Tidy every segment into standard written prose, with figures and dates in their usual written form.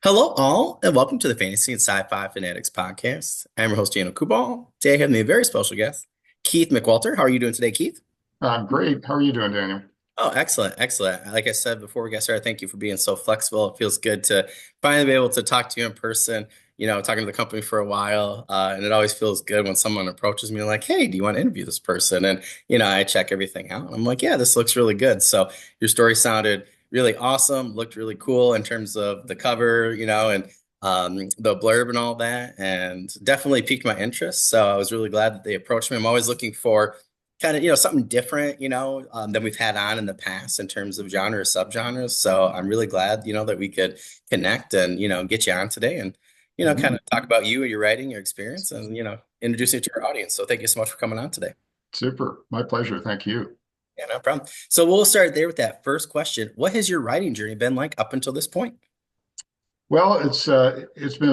Hello, all, and welcome to the Fantasy and Sci-Fi Fanatics podcast. I'm your host, Coolbaugh. Today, I have me a very special guest, Keith McWalter. How are you doing today, Keith? Great. How are you doing, Daniel? Oh, excellent, excellent. Like I said before we got started, thank you for being so flexible. It feels good to finally be able to talk to you in person. Talking to the company for a while, and it always feels good when someone approaches me like, "Hey, do you want to interview this person?" And I check everything out. I'm like, "Yeah, this looks really good." So your story sounded really awesome, looked really cool in terms of the cover, and the blurb and all that, and definitely piqued my interest. So I was really glad that they approached me. I'm always looking for kind of something different than we've had on in the past in terms of genre or subgenres. So I'm really glad that we could connect and get you on today and kind Mhm. of talk about you and your writing, your experience, and introduce you to your audience. So thank you so much for coming on today. Super. My pleasure. Thank you. Yeah, no problem. So we'll start there with that first question. What has your writing journey been like up until this point? Well, it's been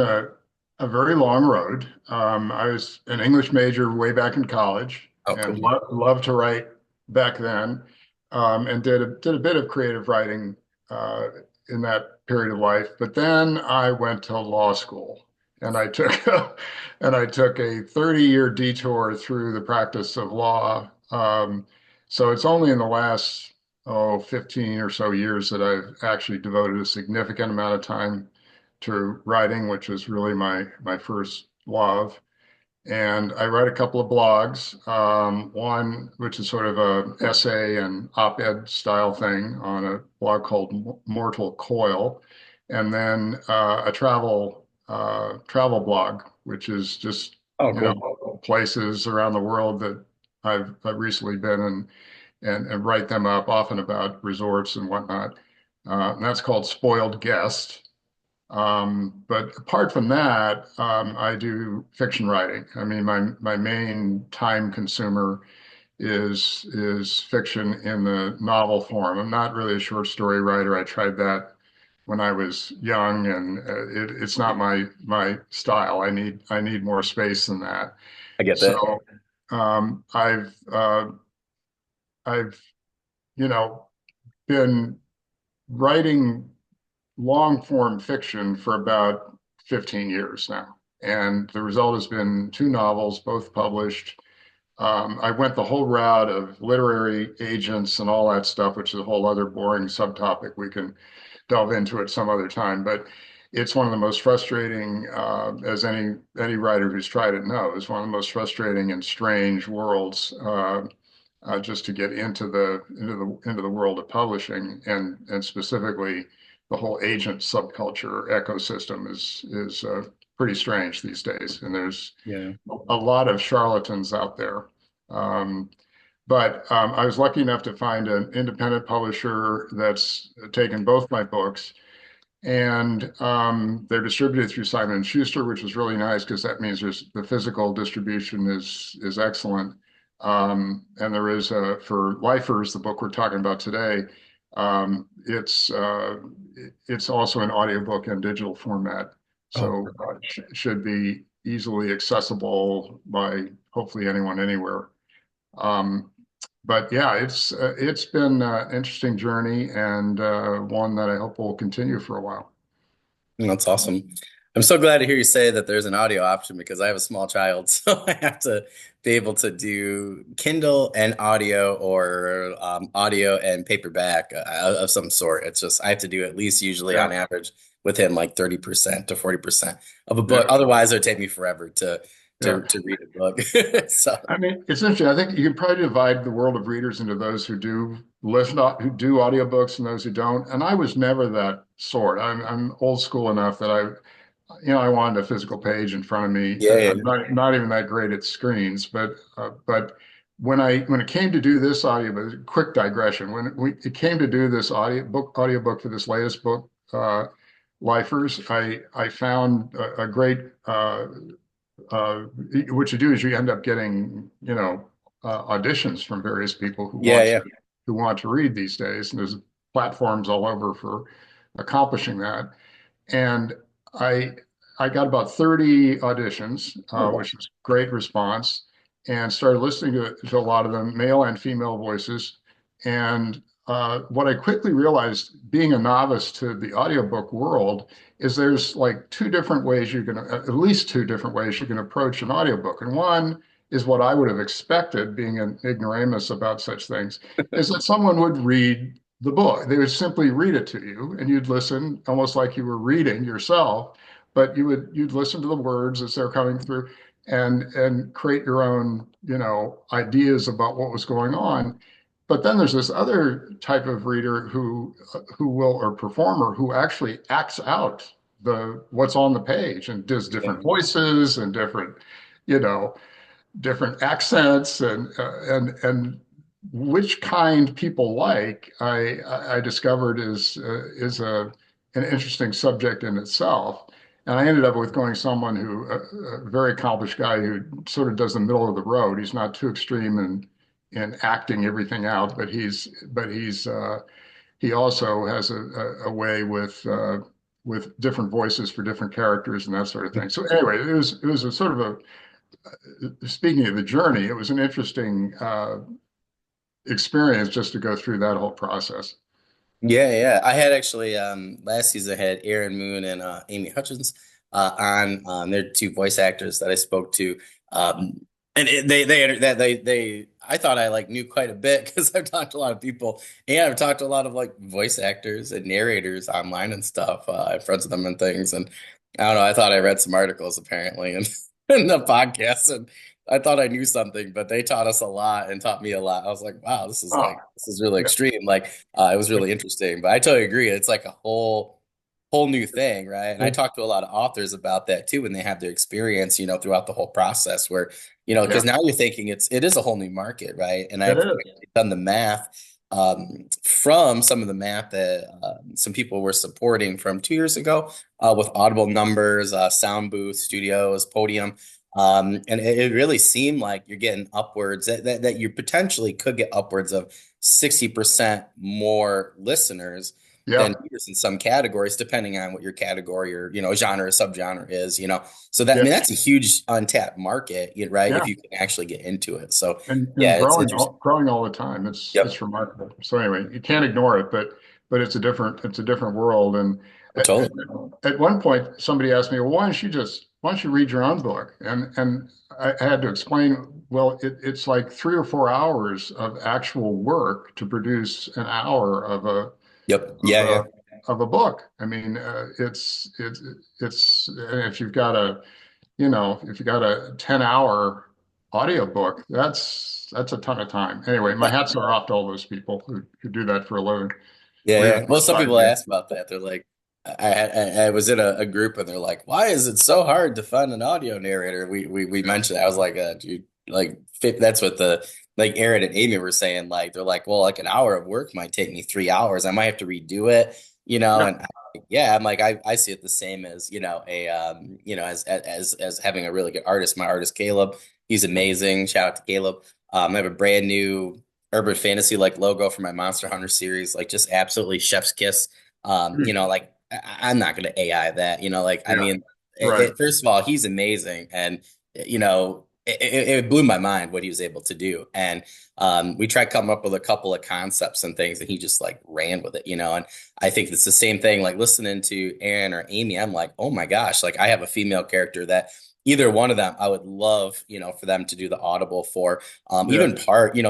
a very long road. I was an English major way back in college Oh, and cool. loved to write back then, and did a bit of creative writing uh, in that period of life. But then I went to law school, and I took a 30-year detour through the practice of law. So it's only in the last 15 or so years that I've actually devoted a significant amount of time to writing, which was really my first love. And I write a couple of blogs, one which is sort of a essay and op-ed style thing on a blog called Mortal Coil, and then a travel blog, which is just Oh, cool. places around the world that I've recently been and write them up, often about resorts and whatnot. And that's called Spoiled Guest. But apart from that, I do fiction writing. I mean, my main time consumer is fiction in the novel form. I'm not really a short story writer. I tried that when I was young, and it's not my style. I need more space than that. I get that. So um, I've uh, I've you know been writing long form fiction for about 15 years now. And the result has been two novels, both published. I went the whole route of literary agents and all that stuff, which is a whole other boring subtopic. We can delve into it some other time. But it's one of the most frustrating, as any writer who's tried it knows, one of the most frustrating and strange worlds just to get into the world of publishing and specifically the whole agent subculture ecosystem is pretty strange these days, and there's Yeah. a lot of charlatans out there. Um, but I was lucky enough to find an independent publisher that's taken both my books, and they're distributed through Simon and Schuster, which is really nice because that means the physical distribution is excellent. And there is for Lifers, the book we're talking about today. It's also an audiobook and digital format, Oh, so should be easily accessible by hopefully anyone anywhere. Um, but yeah, it's been an interesting journey and one that I hope will continue for a while. that's awesome. I'm so glad to hear you say that there's an audio option because I have a small child, so I have to be able to do Kindle and audio or audio and paperback of some sort. It's just I have to do at least usually Yeah, on average with him like 30% to 40% of a book. yeah, Otherwise, it would take me forever to yeah. read a book. So I mean, it's interesting. I think you can probably divide the world of readers into those who do listen, who do audiobooks, and those who don't. And I was never that sort. I'm old school enough that I wanted a physical page in front of me. yeah, yeah. I'm not even that great at screens, but when it came to do this quick digression, it came to do this audiobook for this latest book, Lifers, I found a great uh, what you do is you end up getting, auditions from various people Yeah, yeah. who want to read these days, and there's platforms all over for accomplishing that. And I I got about 30 auditions, Oh, wow. which was great response, and started listening to a lot of them, male and female voices. And what I quickly realized, being a novice to the audiobook world, is there's like two different ways you can, at least two different ways you can approach an audiobook. And one is what I would have expected, being an ignoramus about such things, is that someone would read the book. They would simply read it to you, and you'd listen almost like you were reading yourself, but you'd listen to the words as they're coming through, and create your own, ideas about what was going on. But then there's this other type of reader who will, or performer, who actually acts out the what's on the page and does Yeah. different voices and you know, different accents, and which kind people like, I discovered is an interesting subject in itself. And I ended up with going someone a very accomplished guy who sort of does the middle of the road. He's not too extreme in acting everything out, but he also has a way with different voices for different characters and that sort of thing. So anyway, it was a sort of speaking of the journey, it was an interesting experience just to go through that whole process. Yeah, yeah. I had actually last season I had Aaron Moon and Amy Hutchins on. They're two voice actors that I spoke to. And they I thought I like knew quite a bit because I've talked to a lot of people and I've talked to a lot of like voice actors and narrators online and stuff, in front of them and things. And I don't know, I thought I read some articles apparently and in the podcast, and I thought I knew something, but they taught us a lot and taught me a lot. I was like, wow, Oh, this is really yeah, extreme. Like, it was really interesting. But I totally agree. It's like a whole new thing, right? And I talk to a lot of authors about that too, when they have their experience, throughout the whole process where, yeah, because now you're thinking it is a whole new market, right? And it I've is. done the math, from some of the math that some people were supporting from 2 years ago, with Audible numbers, sound booth, studios, podium. And it really seemed like you're getting upwards that you potentially could get upwards of 60% more listeners than Yeah, readers in some categories, depending on what your category or, genre or subgenre is. So that, I yeah, mean, that's a huge untapped market, right? yeah, If you can actually get into it. So and yeah, it's growing interesting. growing all the time. It's Yep. remarkable. So anyway, you can't ignore it, but it's a different world. And Oh, at, totally. at one point, somebody asked me, well, why don't you read your own book? And I had to explain, well, it's like 3 or 4 hours of actual work to produce an hour Yep. of Yeah. a Yeah. of a book. I mean, it's and if you got a 10-hour audiobook, that's a ton of time. Anyway, my hats are off to all those people who do that for a living. Yeah, We have yeah. Well, a some side people gig. ask about that. They're like, I was in a group and they're like, why is it so hard to find an audio narrator? We Yeah. mentioned, I was like, dude, like that's what like Aaron and Amy were saying. Like, they're like, well, like an hour of work might take me 3 hours. I might have to redo it. Yeah. And yeah, I'm like, I see it the same as, as having a really good artist. My artist, Caleb, he's amazing. Shout out to Caleb. I have a brand new urban fantasy like logo for my Monster Hunter series, like just absolutely chef's kiss. Mm. Like I'm not gonna AI that, like I Yeah. mean, Right. first of all, he's amazing, and it blew my mind what he was able to do. And we tried coming up with a couple of concepts and things, and he just like ran with it. And I think it's the same thing. Like listening to Aaron or Amy, I'm like, oh my gosh, like I have a female character that either one of them I would love, for them to do the audible for, Yeah. even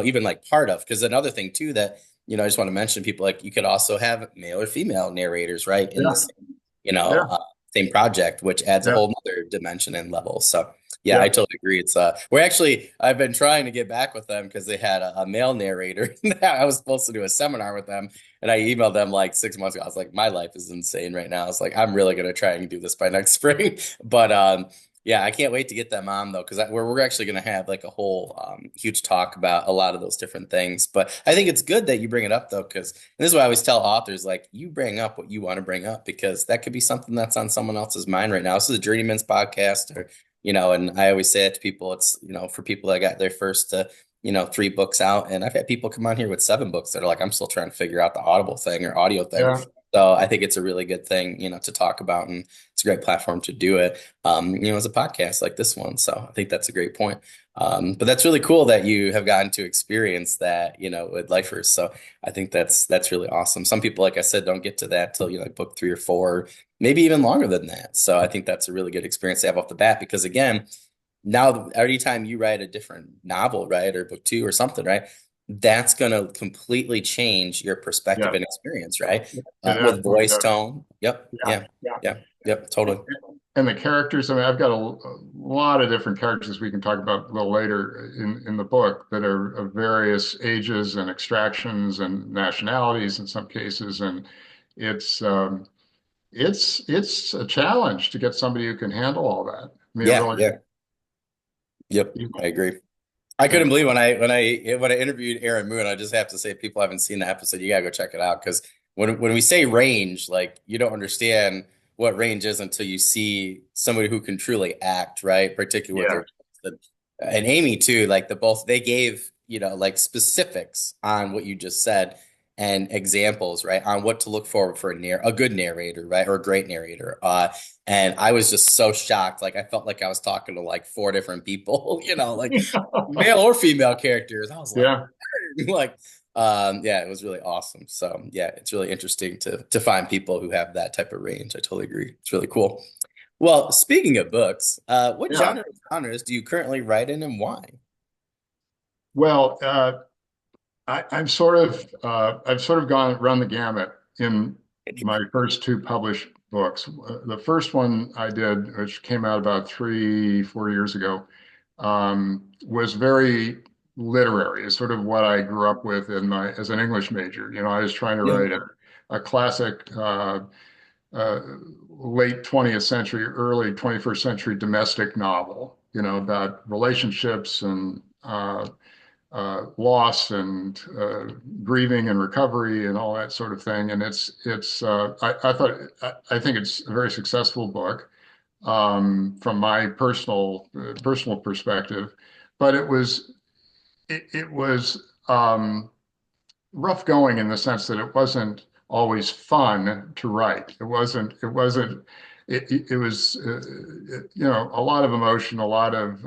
even like part of, because another thing too that, I just want to mention, people, like you could also have male or female narrators, right, in the Yeah. same, you know, Yeah. uh, same project, which adds a Yeah. whole nother dimension and level. So yeah, I Yeah. totally agree. We're actually, I've been trying to get back with them because they had a male narrator. I was supposed to do a seminar with them, and I emailed them like 6 months ago. I was like, my life is insane right now. I was like, I'm really gonna try and do this by next spring. But yeah, I can't wait to get them on though, because we're actually going to have like a whole huge talk about a lot of those different things. But I think it's good that you bring it up though, because this is what I always tell authors, like you bring up what you want to bring up, because that could be something that's on someone else's mind right now. This is a journeyman's podcast, or and I always say it to people, it's for people that got their first 3 books out, and I've had people come on here with 7 books that are like, I'm still trying to figure out the audible thing or audio thing. Yeah. So I think it's a really good thing, to talk about, and it's a great platform to do it, as a podcast like this one. So I think that's a great point. But that's really cool that you have gotten to experience that, with lifers. So I think that's really awesome. Some people, like I said, don't get to that till like book three or four, maybe even longer than that. So I think that's a really good experience to have off the bat because again, now every time you write a different novel, right, or book two or something, right, that's gonna completely change your perspective Yeah, and experience, right? it With absolutely voice does. tone. Yep. Yeah, Yeah. yeah. Yeah. Yep. Totally. And the characters, I mean, I've got a lot of different characters we can talk about a little later in the book that are of various ages and extractions and nationalities in some cases. And it's it's a challenge to get somebody who can handle all that. I mean, it Yeah. really, Yeah. Yep. you I know, agree. I couldn't and believe when I interviewed Aaron Moon. I just have to say, if people haven't seen the episode, you gotta go check it out because when we say range, like you don't understand what range is until you see somebody who can truly act, right? Particularly with yeah. their and Amy too. Like they gave like specifics on what you just said and examples, right, on what to look for a good narrator, right, or a great narrator. And I was just so shocked. Like I felt like I was talking to like four different people, like male or female characters. I was like, Yeah, like, yeah, it was really awesome. So yeah, it's really interesting to find people who have that type of range. I totally agree. It's really cool. Well, speaking of books, what yeah. genres do you currently write in and why? Well, I've sort of gone run the gamut in my first two published books. The first one I did, which came out about 4 years ago, was very literary. It's sort of what I grew up with in my as an English major. I was trying to Yeah. write a classic uh, late 20th century, early 21st century domestic novel. About relationships and loss and grieving and recovery and all that sort of thing. And I think it's a very successful book from my personal perspective, but it was rough going in the sense that it wasn't always fun to write. It was, a lot of emotion, a lot of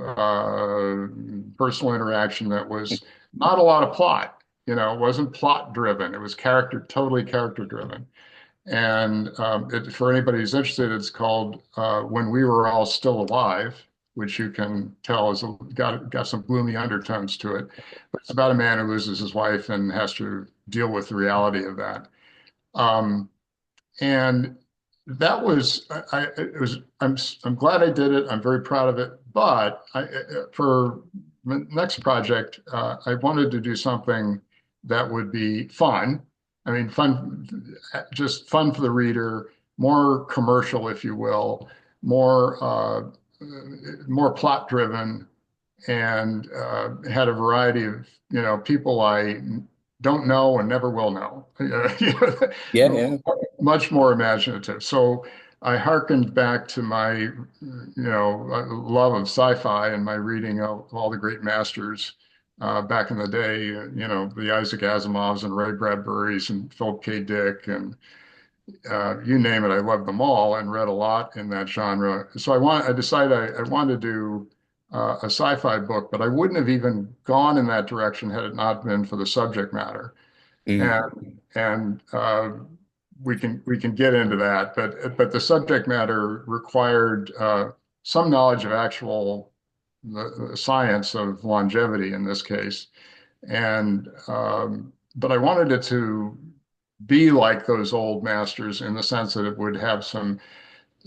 personal interaction that was not a lot of plot. It wasn't plot driven. It was totally character driven. And for anybody who's interested, it's called When We Were All Still Alive, which you can tell has got some gloomy undertones to it. But it's about a man who loses his wife and has to deal with the reality of that. Um, and that was I it was I'm glad I did it. I'm very proud of it. But for the next project, I wanted to do something that would be fun. I mean, fun, just fun for the reader, more commercial, if you will, more more plot driven, and had a variety of people I don't know and never will know. Yeah, yeah. Much more imaginative. So I hearkened back to my love of sci-fi and my reading of all the great masters back in the day. The Isaac Asimovs and Ray Bradbury's and Philip K. Dick and you name it, I loved them all and read a lot in that genre. So I decided I wanted to do a sci-fi book, but I wouldn't have even gone in that direction had it not been for the subject matter. Mm. And we can get into that, but the subject matter required some knowledge of actual the science of longevity in this case, and but I wanted it to be like those old masters in the sense that it would have some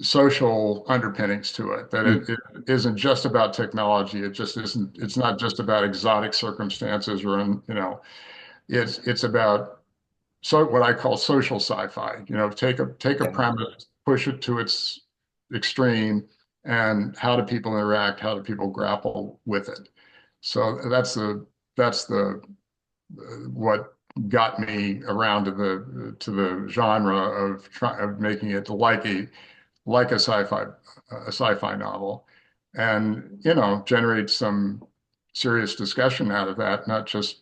social underpinnings to it, that Mm. it isn't just about technology. It just isn't, it's not just about exotic circumstances or, it's about what I call social sci-fi. Take a Yeah. premise, push it to its extreme, and how do people interact? How do people grapple with it? So that's the what got me around to the genre of making it like a sci-fi novel, and generate some serious discussion out of that, not just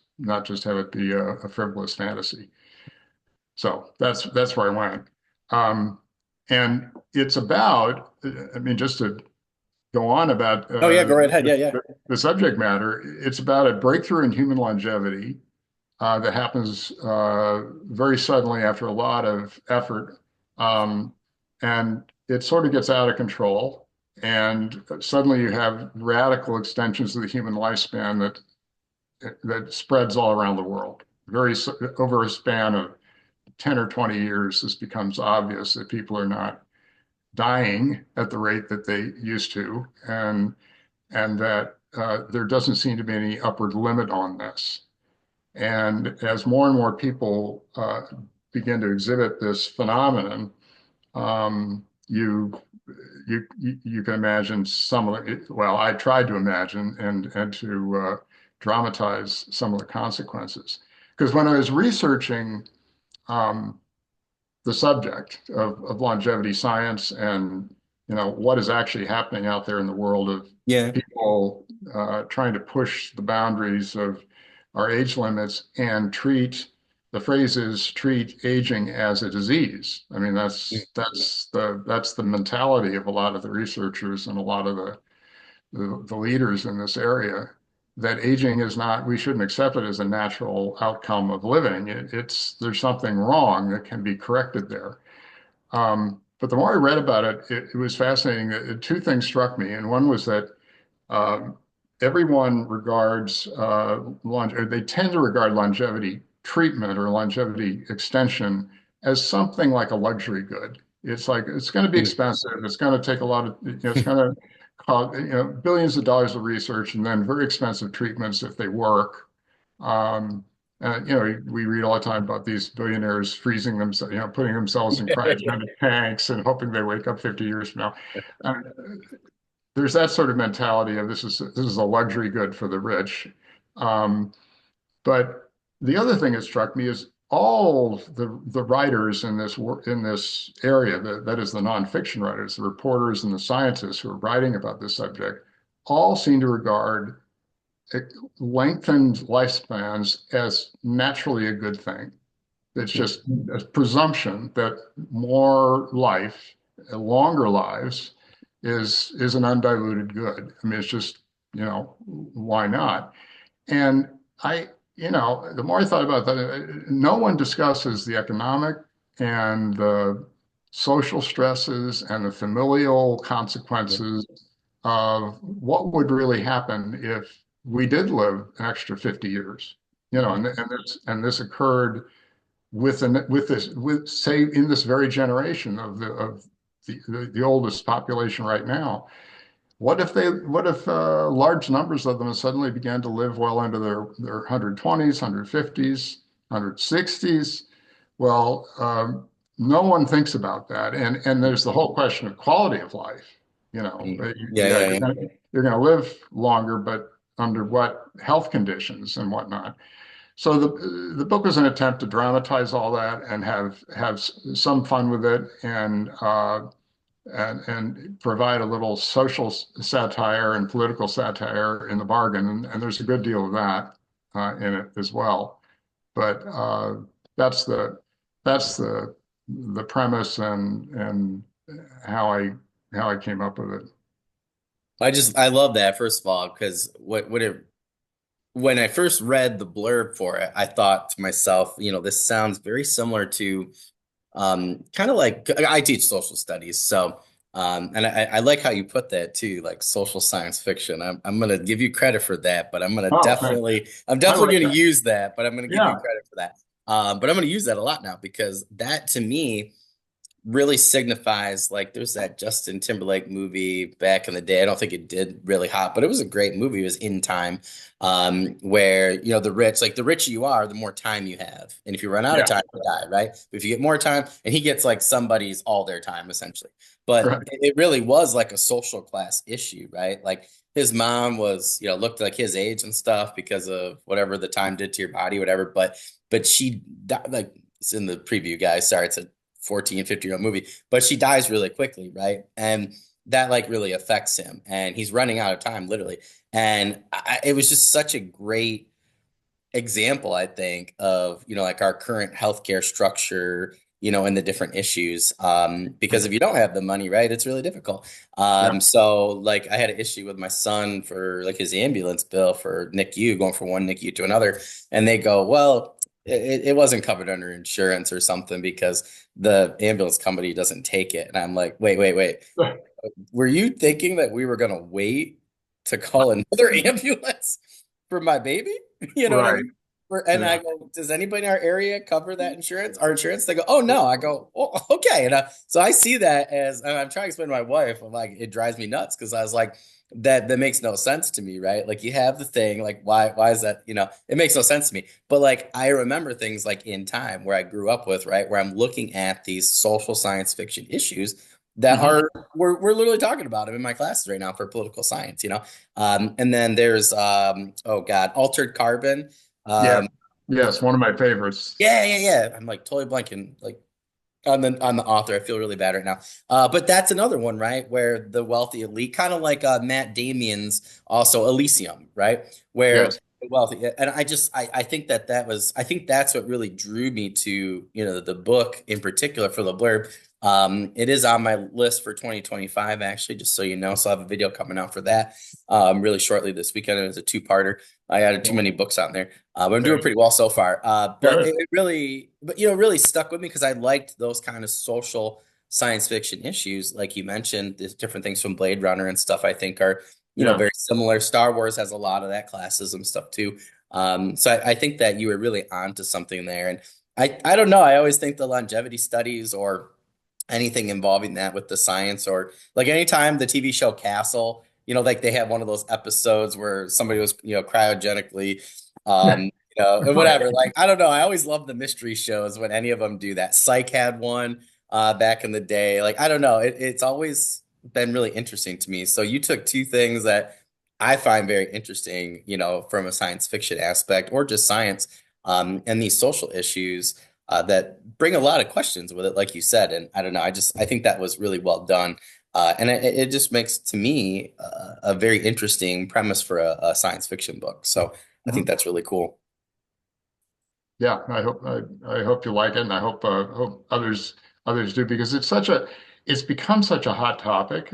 have it be a frivolous fantasy. So that's where I went. And it's about, I mean, just to go on about Oh yeah, go right ahead. Yeah, yeah. the subject matter, it's about a breakthrough in human longevity that happens very suddenly after a lot of effort. Um, and it sort of gets out of control. And suddenly you have radical extensions of the human lifespan that spreads all around the world. Over a span of 10 or 20 years, this becomes obvious that people are not dying at the rate that they used to, and that there doesn't seem to be any upward limit on this. And as more and more people begin to exhibit this phenomenon, you can imagine some of it. Well, I tried to imagine and to dramatize some of the consequences. Because when I was researching um, the subject of longevity science and what is actually happening out there in the world of Yeah. people trying to push the boundaries of our age limits and the phrase is treat aging as a disease. I mean that's the mentality of a lot of the researchers and a lot of the leaders in this area, that aging is not, we shouldn't accept it as a natural outcome of living. There's something wrong that can be corrected there. But the more I read about it, it was fascinating. Two things struck me, and one was that um, everyone regards they tend to regard longevity treatment or longevity extension as something like a luxury good. It's like it's going to be expensive. It's going to take a lot of, it's going to cost, billions of dollars of research and then very expensive treatments if they work. Um, we read all the time about these billionaires freezing themselves, putting themselves in cryogenic tanks and hoping they wake up 50 years from now. Uh, there's that sort of mentality of this is a luxury good for the rich. Um, but the other thing that struck me is all the writers in this area, that is the nonfiction writers, the reporters and the scientists who are writing about this subject, all seem to regard lengthened lifespans as naturally a good thing. It's just a presumption that more life, longer lives, is an undiluted good. I mean, it's just, why not? And the more I thought about that, no one discusses the economic and the social stresses and the familial consequences of what would really happen if we did live an extra 50 years. And this occurred with say in this very generation of the oldest population right now. What if large numbers of them suddenly began to live well into their 120s, 150s, 160s? Well, no one thinks about that, and there's the whole question of quality of life. Yeah, Yeah, yeah, you're yeah. gonna live longer, but under what health conditions and whatnot. So the book was an attempt to dramatize all that and have some fun with it, and provide a little social satire and political satire in the bargain. And there's a good deal of that in it as well. But that's the that's the premise and how I came up with it. I love that first of all because when I first read the blurb for it, I thought to myself, this sounds very similar to kind of like I teach social studies, so and I like how you put that too, like social science fiction. I'm gonna give you credit for that, but Oh, thanks. I'm I definitely like gonna that. use that, but I'm gonna give you Yeah, credit for that. But I'm gonna use that a lot now because that to me really signifies like there's that Justin Timberlake movie back in the day. I don't think it did really hot, but it was a great movie. It was In Time, where the rich, like the richer you are, the more time you have, and if you run out of yeah, time, you die, right? But if you get more time, and he gets like somebody's all their time essentially, but right, it really was like a social class issue, right? Like his mom was, looked like his age and stuff because of whatever the time did to your body, whatever, but she died, like it's in the preview, guys. Sorry, it's a 14, 50-year-old movie, but she dies really quickly, right? And that like really affects him and he's running out of time literally. And it was just such a great example, I think, of, like our current healthcare structure in the different issues. Because if you don't have the money, right, it's really difficult. Yeah. So like I had an issue with my son for like his ambulance bill for NICU, going from one NICU to another. And they go, well, it wasn't covered under insurance or something because the ambulance company doesn't take it. And I'm like, wait. Were you thinking that we were going to wait to call another ambulance for my baby? You know what I Right. mean? And I Yeah. go, does anybody in our area cover that insurance? Our insurance? They go, oh no. I go, oh, okay. And so I see that as, and I'm trying to explain to my wife, I'm like, it drives me nuts because I was like, that makes no sense to me, right? Like you have the thing, like why is that? It makes no sense to me. But like I remember things like In Time, where I grew up with, right, where I'm looking at these social science fiction issues that Mhm. are we're literally talking about them in my classes right now for political science. And then there's oh God, Altered Carbon. Yeah. Um, Yes, one of my favorites. yeah. I'm like totally blanking like on the author. I feel really bad right now. But that's another one, right? Where the wealthy elite, kind of like Matt Damien's also Elysium, right? Where Yes. the wealthy, and I think I think that's what really drew me to, the book in particular for the blurb. It is on my list for 2025, actually, just so you know. So I have a video coming out for that really shortly this weekend. It was a two-parter. I added too many books on there. But I'm doing Okay. pretty well so far. But Good. it really, but really stuck with me because I liked those kind of social science fiction issues, like you mentioned. There's different things from Blade Runner and stuff. I think are Yeah. very similar. Star Wars has a lot of that classism stuff too. So I think that you were really onto something there. And I don't know. I always think the longevity studies or anything involving that with the science, or like anytime the TV show Castle, like they have one of those episodes where somebody was, cryogenically, um, and Right. whatever. Like, I don't know. I always love the mystery shows when any of them do that. Psych had one back in the day. Like, I don't know. It's always been really interesting to me. So you took two things that I find very interesting, from a science fiction aspect or just science, and these social issues that bring a lot of questions with it, like you said. And I don't know, I think that was really well done. And it just makes to me a very interesting premise for a science fiction book. So I think Mhm. that's really cool. Yeah, I hope you like it, and I hope others do because it's become such a hot topic,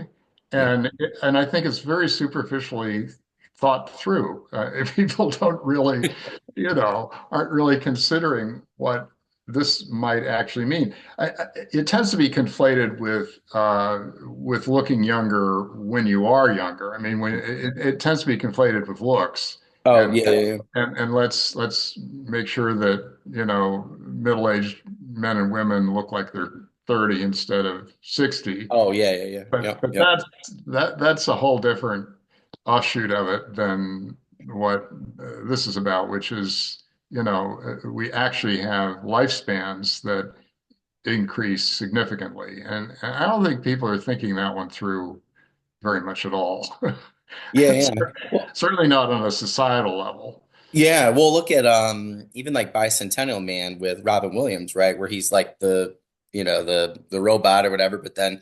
Yeah. and I think it's very superficially thought through. If people don't really, aren't really considering what this might actually mean. It tends to be conflated with looking younger when you are younger. I mean, when it tends to be conflated with looks. Oh, And yeah, yeah, yeah. and let's make sure that, middle-aged men and women look like they're 30 instead of 60. Oh, yeah, yeah, yeah. But Yep, yep. that's a whole different offshoot of it than what this is about, which is, we actually have lifespans that increase significantly. And I don't think people are thinking that one through very much at all. Yeah, yeah. Well, Certainly not on a societal level. yeah, well, look at even like Bicentennial Man with Robin Williams, right? Where he's like the robot or whatever, but then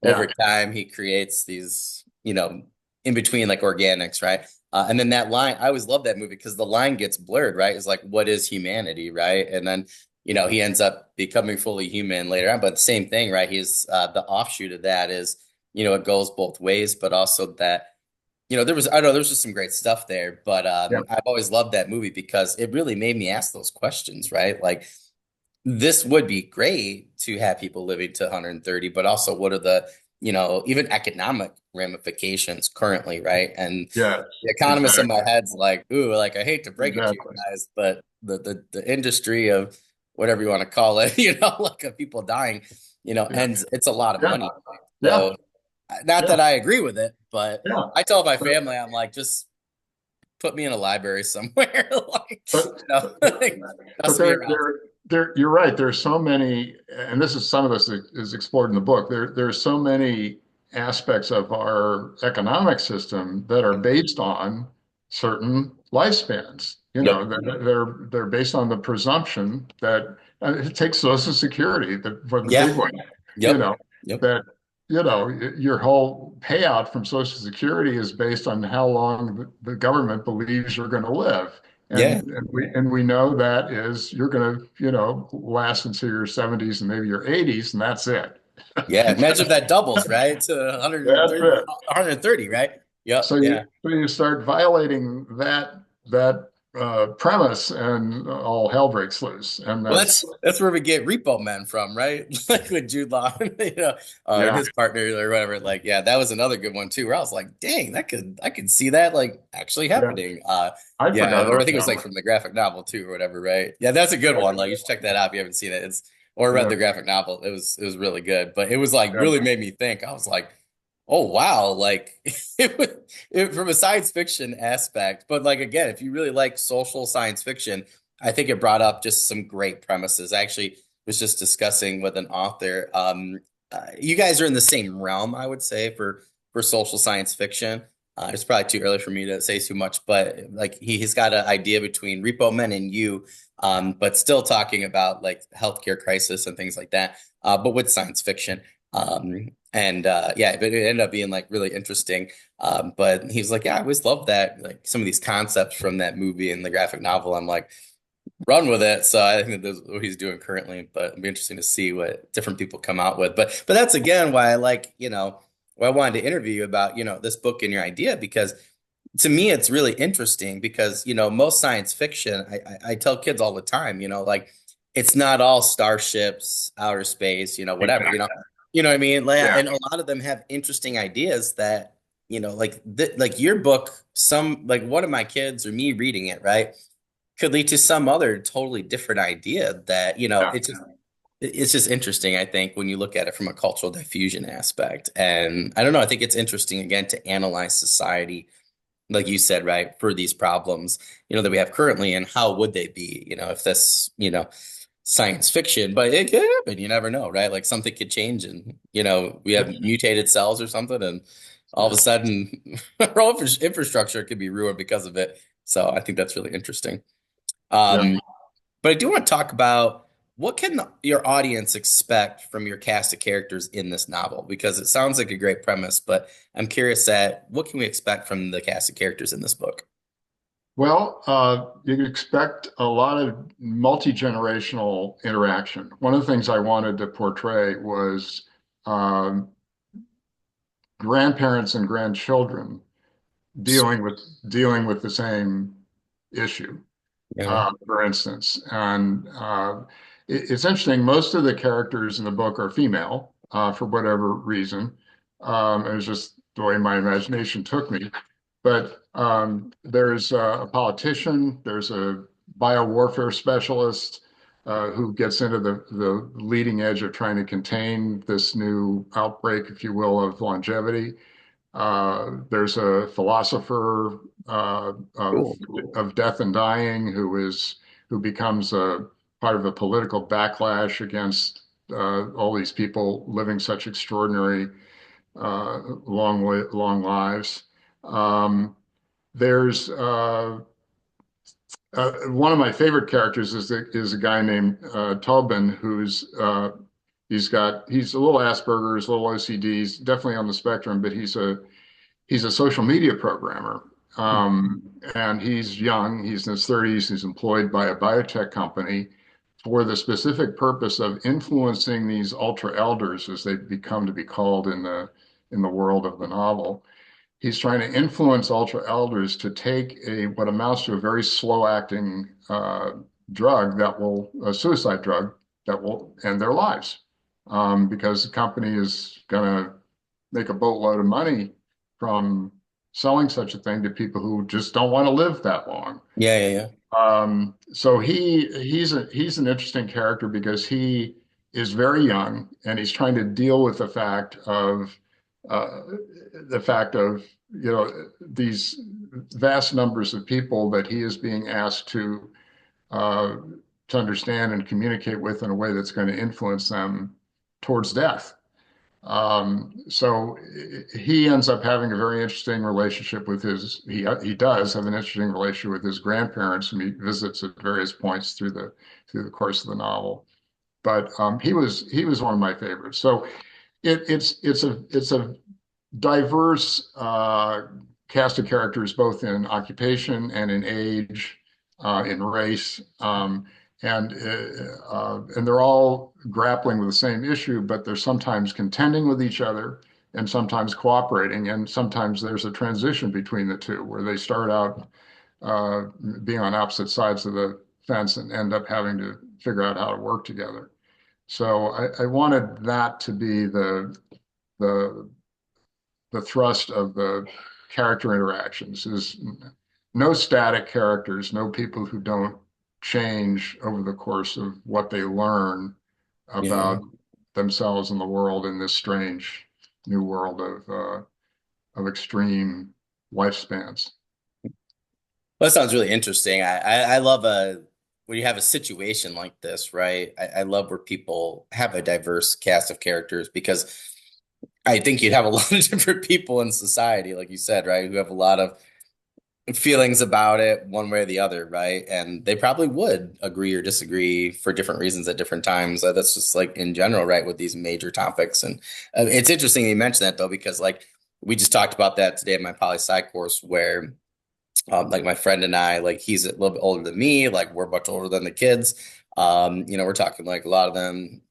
over Yeah. time he creates these, in between like organics, right? And then that line, I always love that movie because the line gets blurred, right? It's like, what is humanity, right? And then, he ends up becoming fully human later on. But the same thing, right? He's the offshoot of that is, it goes both ways, but also that I know there's just some great stuff there, but Yeah. I've always loved that movie because it really made me ask those questions, right? Like this would be great to have people living to 130, but also what are the, even economic ramifications currently, right? And Yes, the economist in my exactly. head's like, ooh, like I hate to break it to you Exactly. guys, but the industry of whatever you want to call it, like of people dying, Yeah. and it's a lot of Yeah. money. Yeah. So not Yeah. that I agree with it, but Yeah. I tell my But family, I'm like, just put me in a library somewhere, like, but like, but mess me around. you're right. There's so many, and this is some of this is explored in the book. There's so many aspects of our economic system that are based on certain lifespans. Yep. They're based on the presumption that it takes Social Security for the big Yeah. one. You Yep. know Yep. that your whole payout from Social Security is based on how long the government believes you're going to live. Yeah. And we know that is you're going to, last until your 70s and maybe your 80s, and that's it. Yeah. Imagine if that doubles, right? To That's 130, it. 130, right? Yep. So Yeah. you start violating that premise, and all hell breaks loose. And Well, that's that's where we get Repo Man from, right? Like with Jude Law, and yeah, his partner or whatever. Like, yeah, that was another good one too. Where I was like, dang, I could see that like actually yeah. happening. I Yeah, forgot or I about think it was that like one. from the graphic novel too, or whatever, right? Yeah, that's a good one. Like, you should check that out if you haven't seen it. It's or read Yeah, the graphic novel. It was really good, but it was like yeah, really made me think. I was like, oh wow, like it, was- from a science fiction aspect. But like again, if you really like social science fiction. I think it brought up just some great premises. I actually was just discussing with an author. You guys are in the same realm, I would say, for social science fiction. It's probably too early for me to say too much, but like he's got an idea between Repo Men and you, but still talking about like healthcare crisis and things like that, but with science fiction. Yeah, but it ended up being like really interesting. But he's like, yeah, I always loved that, like some of these concepts from that movie and the graphic novel. I'm like, run with it. So I think that that's what he's doing currently, but it'll be interesting to see what different people come out with. But that's again why I like, why I wanted to interview you about, this book and your idea, because to me it's really interesting because, most science fiction, I tell kids all the time, like it's not all starships, outer space, whatever, exactly. you know what I mean? Like, Yeah, and a lot of them have interesting ideas that, like your book, some like one of my kids or me reading it, right? Could lead to some other totally different idea that, yeah. it's just interesting, I think, when you look at it from a cultural diffusion aspect. And I don't know, I think it's interesting again to analyze society, like you said, right, for these problems, that we have currently and how would they be, if this, science fiction, but it could happen. You never know, right? Like something could change and, we have mutated cells or something and all of a sudden our whole infrastructure could be ruined because of it. So I think that's really interesting. Yeah. Um, but I do want to talk about what can your audience expect from your cast of characters in this novel? Because it sounds like a great premise, but I'm curious at what can we expect from the cast of characters in this book? Well, you can expect a lot of multi-generational interaction. One of the things I wanted to portray was um, grandparents and grandchildren dealing with dealing with the same issue. Yeah. For instance, and it's interesting. Most of the characters in the book are female for whatever reason. It was just the way my imagination took me. But there's a politician, there's a biowarfare specialist who gets into the leading edge of trying to contain this new outbreak, if you will, of longevity. There's a philosopher of Cool. death and dying who becomes a part of a political backlash against all these people living such extraordinary long lives. Um, there's one of my favorite characters is a guy named Tobin who's he's a little Asperger's, a little OCD, he's definitely on the spectrum, but he's a social media programmer. And he's young, he's in his 30s, he's employed by a biotech company for the specific purpose of influencing these ultra elders, as they become to be called in the world of the novel. He's trying to influence ultra elders to take a what amounts to a very slow acting drug that will a suicide drug that will end their lives because the company is going to make a boatload of money from selling such a thing to people who just don't want to live that long. Yeah, yeah, yeah. So he's an interesting character because he is very young and he's trying to deal with uh, the fact of these vast numbers of people that he is being asked uh, to understand and communicate with in a way that's going to influence them towards death. So he ends up having a very interesting relationship with he does have an interesting relationship with his grandparents whom he visits at various points through the course of the novel. But he was one of my favorites. So it's a diverse cast of characters both in occupation and in age. in race, and they're all grappling with the same issue, but they're sometimes contending with each other and sometimes cooperating, and sometimes there's a transition between the two where they start out uh, being on opposite sides of the fence and end up having to figure out how to work together. So I wanted that to be the the thrust of the character interactions is no static characters, no people who don't change over the course of what they learn Yeah. about themselves and the world in this strange new world of extreme lifespans. Well, that sounds really interesting. I love when you have a situation like this, right? I love where people have a diverse cast of characters because I think you'd have a lot of different people in society, like you said, right? Who have a lot of feelings about it one way or the other, right? And they probably would agree or disagree for different reasons at different times. That's just like in general, right, with these major topics. And it's interesting you mentioned that though, because like we just talked about that today in my poli sci course where like my friend and I, like he's a little bit older than me, like we're much older than the kids. We're talking like a lot of them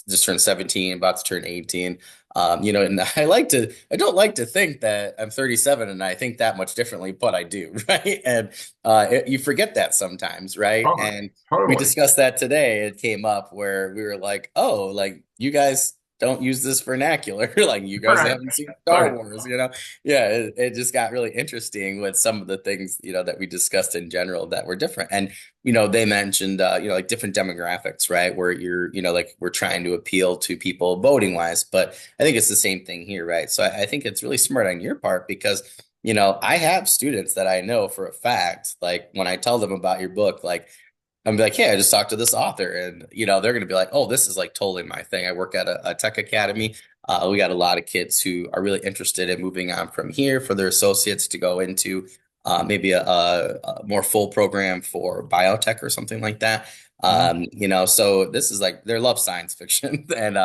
just turned 17, about to turn 18. And I don't like to think that I'm 37 and I think that much differently, but I do, right? And you forget that sometimes, right? Oh, And we totally. discussed that today. It came up where we were like, oh, like you guys don't use this vernacular, like you guys Right, haven't seen Star right. Wars, yeah, it just got really interesting with some of the things, that we discussed in general that were different. And, they mentioned, like different demographics, right? Where like we're trying to appeal to people voting wise, but I think it's the same thing here, right? So I think it's really smart on your part because, I have students that I know for a fact, like when I tell them about your book, like, I'm like, hey, I just talked to this author, and they're gonna be like, oh, this is like totally my thing. I work at a tech academy. We got a lot of kids who are really interested in moving on from here for their associates to go into maybe a more full program for biotech or something like that. Mhm. So this is like they love science fiction and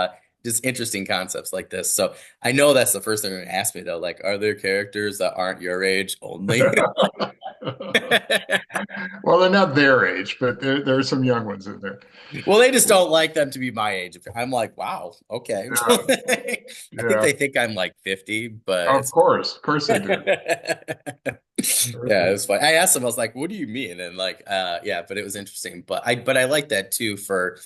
just interesting concepts like this. So I know that's the first thing they're gonna ask me though, like, are there characters that aren't your age only? Well, they're not their age, but there are some young ones in there. Well, they just don't like them to be my age. I'm like, wow, okay. Yeah, I think yeah. they think I'm like 50, but Of it's course they do. Of course yeah, they it do. was fun. I asked them, I was like, what do you mean? And like, yeah, but it was interesting. But I like that too for,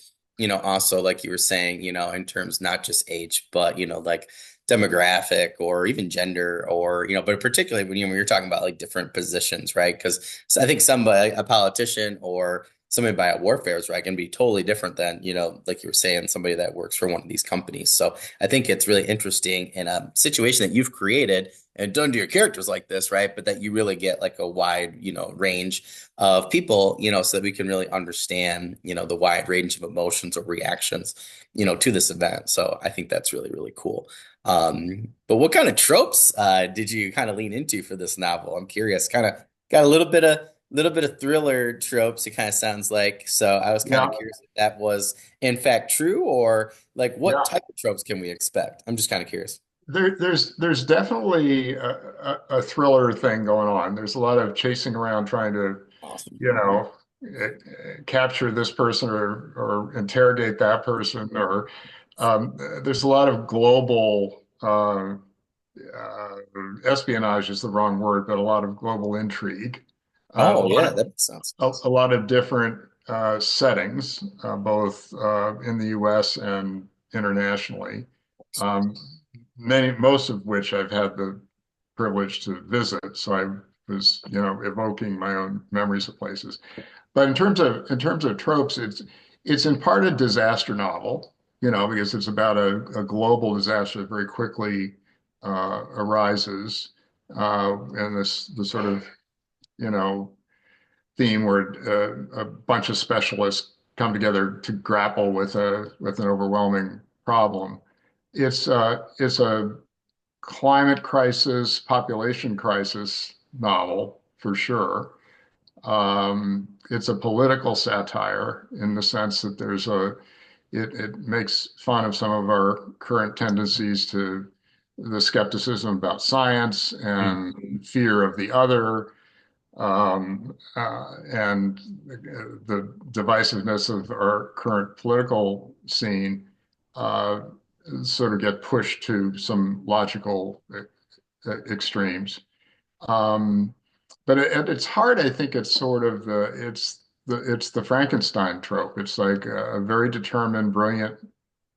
also like you were saying, in terms not just age, but like demographic or even gender or, but particularly when you're talking about like different positions, right? Because so I think somebody, a politician or somebody by a warfare is right can be totally different than, like you were saying, somebody that works for one of these companies. So I think it's really interesting in a situation that you've created and don't do your characters like this, right? But that you really get like a wide, range of people, so that we can really understand, the wide range of emotions or reactions, to this event. So I think that's really, really cool. But what kind of tropes did you kind of lean into for this novel? I'm curious. Kind of got a little bit of thriller tropes. It kind of sounds like. So I was kind Yeah, of curious if that was in fact true or like what yeah. type of tropes can we expect? I'm just kind of curious. There's definitely a thriller thing going on. There's a lot of chasing around trying to, Awesome. you know, capture this person or interrogate that person, or there's a lot of global uh, espionage is the wrong word, but a lot of global intrigue. A Oh lot yeah, of that makes sense. a lot of different settings, both in the U.S. and internationally. Um, most of which I've had the privilege to visit. So I was, evoking my own memories of places. But in terms of tropes, it's in part a disaster novel, because it's about a global disaster that very quickly arises, and the sort of, you know, theme where a bunch of specialists come together to grapple with an overwhelming problem. It's a climate crisis, population crisis novel for sure. It's a political satire in the sense that it makes fun of some of our current tendencies to the skepticism about science Mm. and fear of the other. and the divisiveness of our current political scene uh, sort of get pushed to some logical extremes. Um, but at its heart, I think it's sort of it's the Frankenstein trope. It's like a very determined, brilliant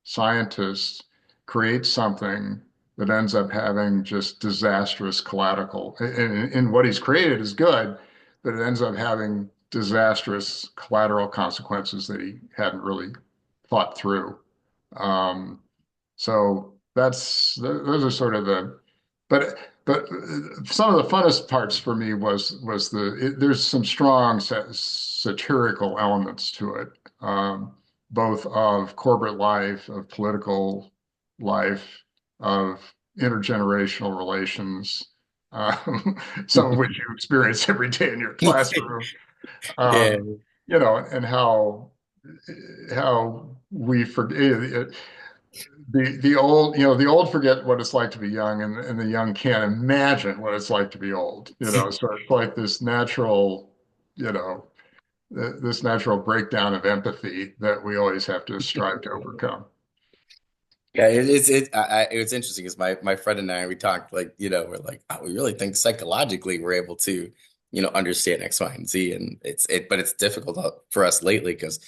scientist creates something that ends up having just disastrous collateral. And what he's created is good, but it ends up having disastrous collateral consequences that he hadn't really thought through. Um, so those are sort of but some of the funnest parts for me was there's some strong satirical elements to it, both of corporate life, of political life, of intergenerational relations, some of which you experience every day in your classroom. Yeah. Um, and how we forget the old forget what it's like to be young, and the young can't imagine what it's like to be old. So it's like this natural, you know, this natural breakdown of empathy that we always have to strive to overcome. Yeah, it's interesting because my friend and I we talked like we're like oh, we really think psychologically we're able to understand X, Y, and Z, and but it's difficult for us lately because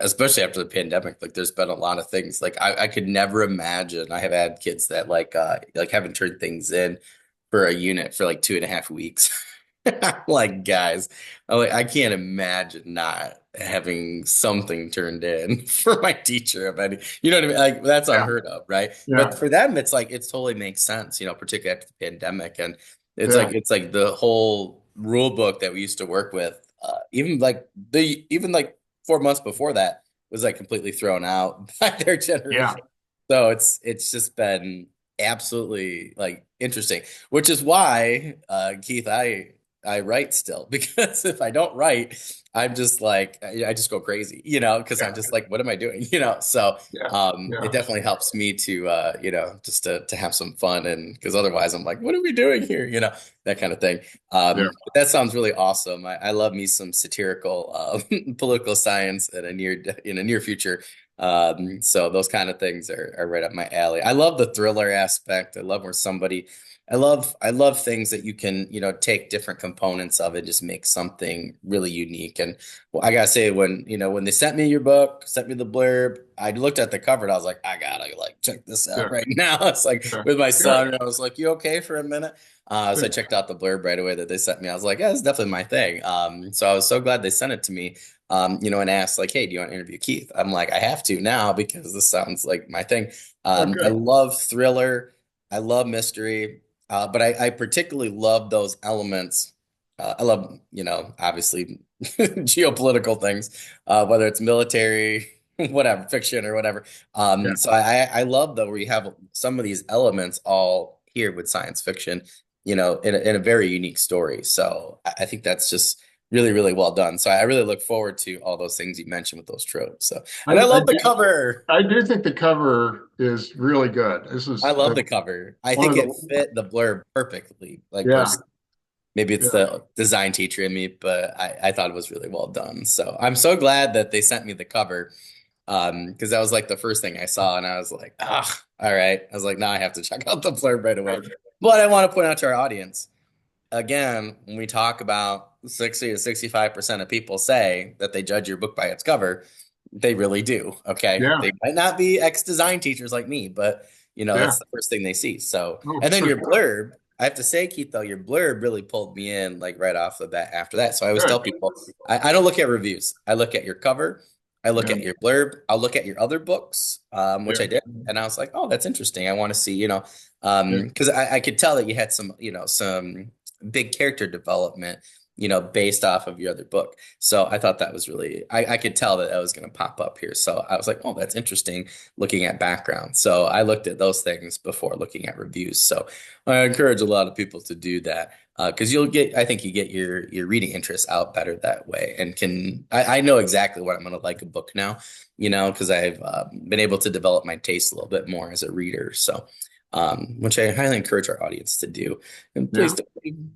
especially after the pandemic, like there's been a lot of things like I could never imagine. I have had kids that like haven't turned things in for a unit for like 2.5 weeks. Like guys, I can't imagine not having something turned in for my teacher. Of any, you know what I mean? Like that's Yeah, unheard of, right? But yeah, for them, it's like it totally makes sense, particularly after the pandemic, and yeah, it's like the whole rule book that we used to work with, even like 4 months before that was like completely thrown out by their yeah, generation. So it's just been absolutely like interesting, which is why Keith, I write still because if I don't write, I'm just like I just go crazy, because I'm just like, what am I doing? So yeah, it yeah, definitely helps me to just to have some fun, and because otherwise I'm like, what are we doing here? That kind of thing. yeah. But that sounds really awesome. I love me some satirical political science in a near future. So those kind of things are right up my alley. I love the thriller aspect. I love where somebody I love things that you can, take different components of and just make something really unique. And well, I gotta say, when they sent me your book, sent me the blurb, I looked at the cover and I was like, I gotta like check this out Yeah, right now. It's like yeah, with my good, son, and I was like, you okay for a minute? So I good, checked out the blurb right away that they sent me. I was like, yeah, it's definitely my thing. So I was so glad they sent it to me. And asked like, hey, do you want to interview Keith? I'm like, I have to now because this sounds like my thing. oh, I good, love thriller. I love mystery. But I particularly love those elements. I love, obviously geopolitical things, whether it's military, whatever, fiction or whatever. yeah. So I love though where you have some of these elements all here with science fiction, in a very unique story. So I think that's just really, really well done. So I really look forward to all those things you mentioned with those tropes. So, I, and I I love the do, cover. I do think the cover is really good. This I is love the cover. I one think of it the, fit the blurb perfectly. Like yeah, personally. Maybe it's yeah, the design teacher in me, but I thought it was really well done. So I'm so glad that they sent me the cover. Because that was like the first thing I saw, and I was like, ah, all right. I was like, now I have to check out the blurb right away. But I want to point out to our audience, again, when we talk about 60 to 65% of people say that they judge your book by its cover, they really do. Okay. yeah, They might not be ex-design teachers like me, but yeah. that's the first thing they see. So, Oh, and then for your sure. blurb, I have to say, Keith, though, your blurb really pulled me in like right off the bat after that. So I always tell Good. people, I don't look at reviews. I look at your cover, I look Yeah, at your blurb, I'll look at your other books, which I yeah, did. And I was like, oh, that's interesting. I want to see, yeah, because I could tell that you had some big character development, based off of your other book. So I thought that was really, I could tell that was going to pop up here. So I was like, oh, that's interesting looking at background. So I looked at those things before looking at reviews. So I encourage a lot of people to do that because I think you get your reading interests out better that way and I know exactly what I'm going to like a book now, because I've been able to develop my taste a little bit more as a reader. So which I highly encourage our audience to do. And Yeah.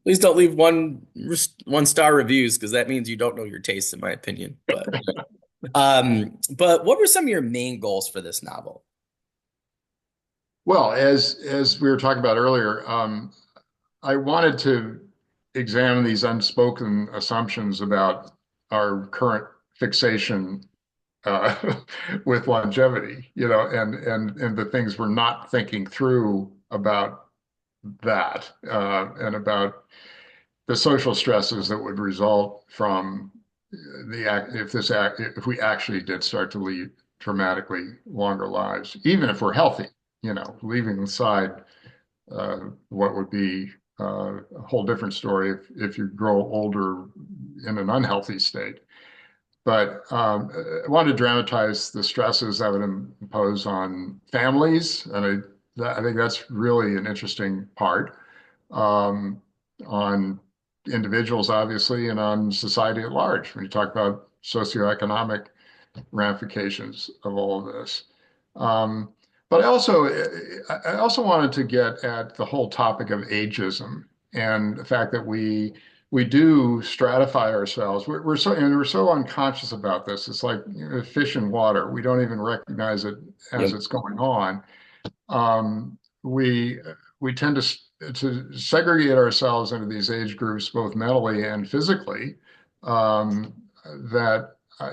please don't leave one star reviews because that means you don't know your taste, in my opinion. But what were some of your main goals for this novel? Well, as we were talking about earlier, I wanted to examine these unspoken assumptions about our current fixation with longevity, and the things we're not thinking through about that, and about the social stresses that would result from the act if we actually did start to lead dramatically longer lives, even if we're healthy, leaving aside what would be a whole different story if you grow older in an unhealthy state. But I wanted to dramatize the stresses that would impose on families, and I think that's really an interesting part, um, on individuals, obviously, and on society at large. When you talk about socioeconomic ramifications of all of this. Um, but I also wanted to get at the whole topic of ageism and the fact that we do stratify ourselves. We're so unconscious about this. It's like, fish in water. We don't even recognize it as Yep. it's going on. We tend to segregate ourselves into these age groups, both mentally and physically, um, that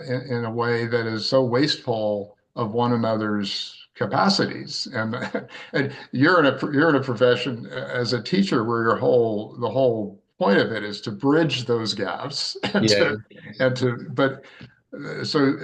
in a way that is so wasteful of one another's capacities. And and you're in a profession as a teacher where the whole point of it is to bridge those gaps and Yeah. to but so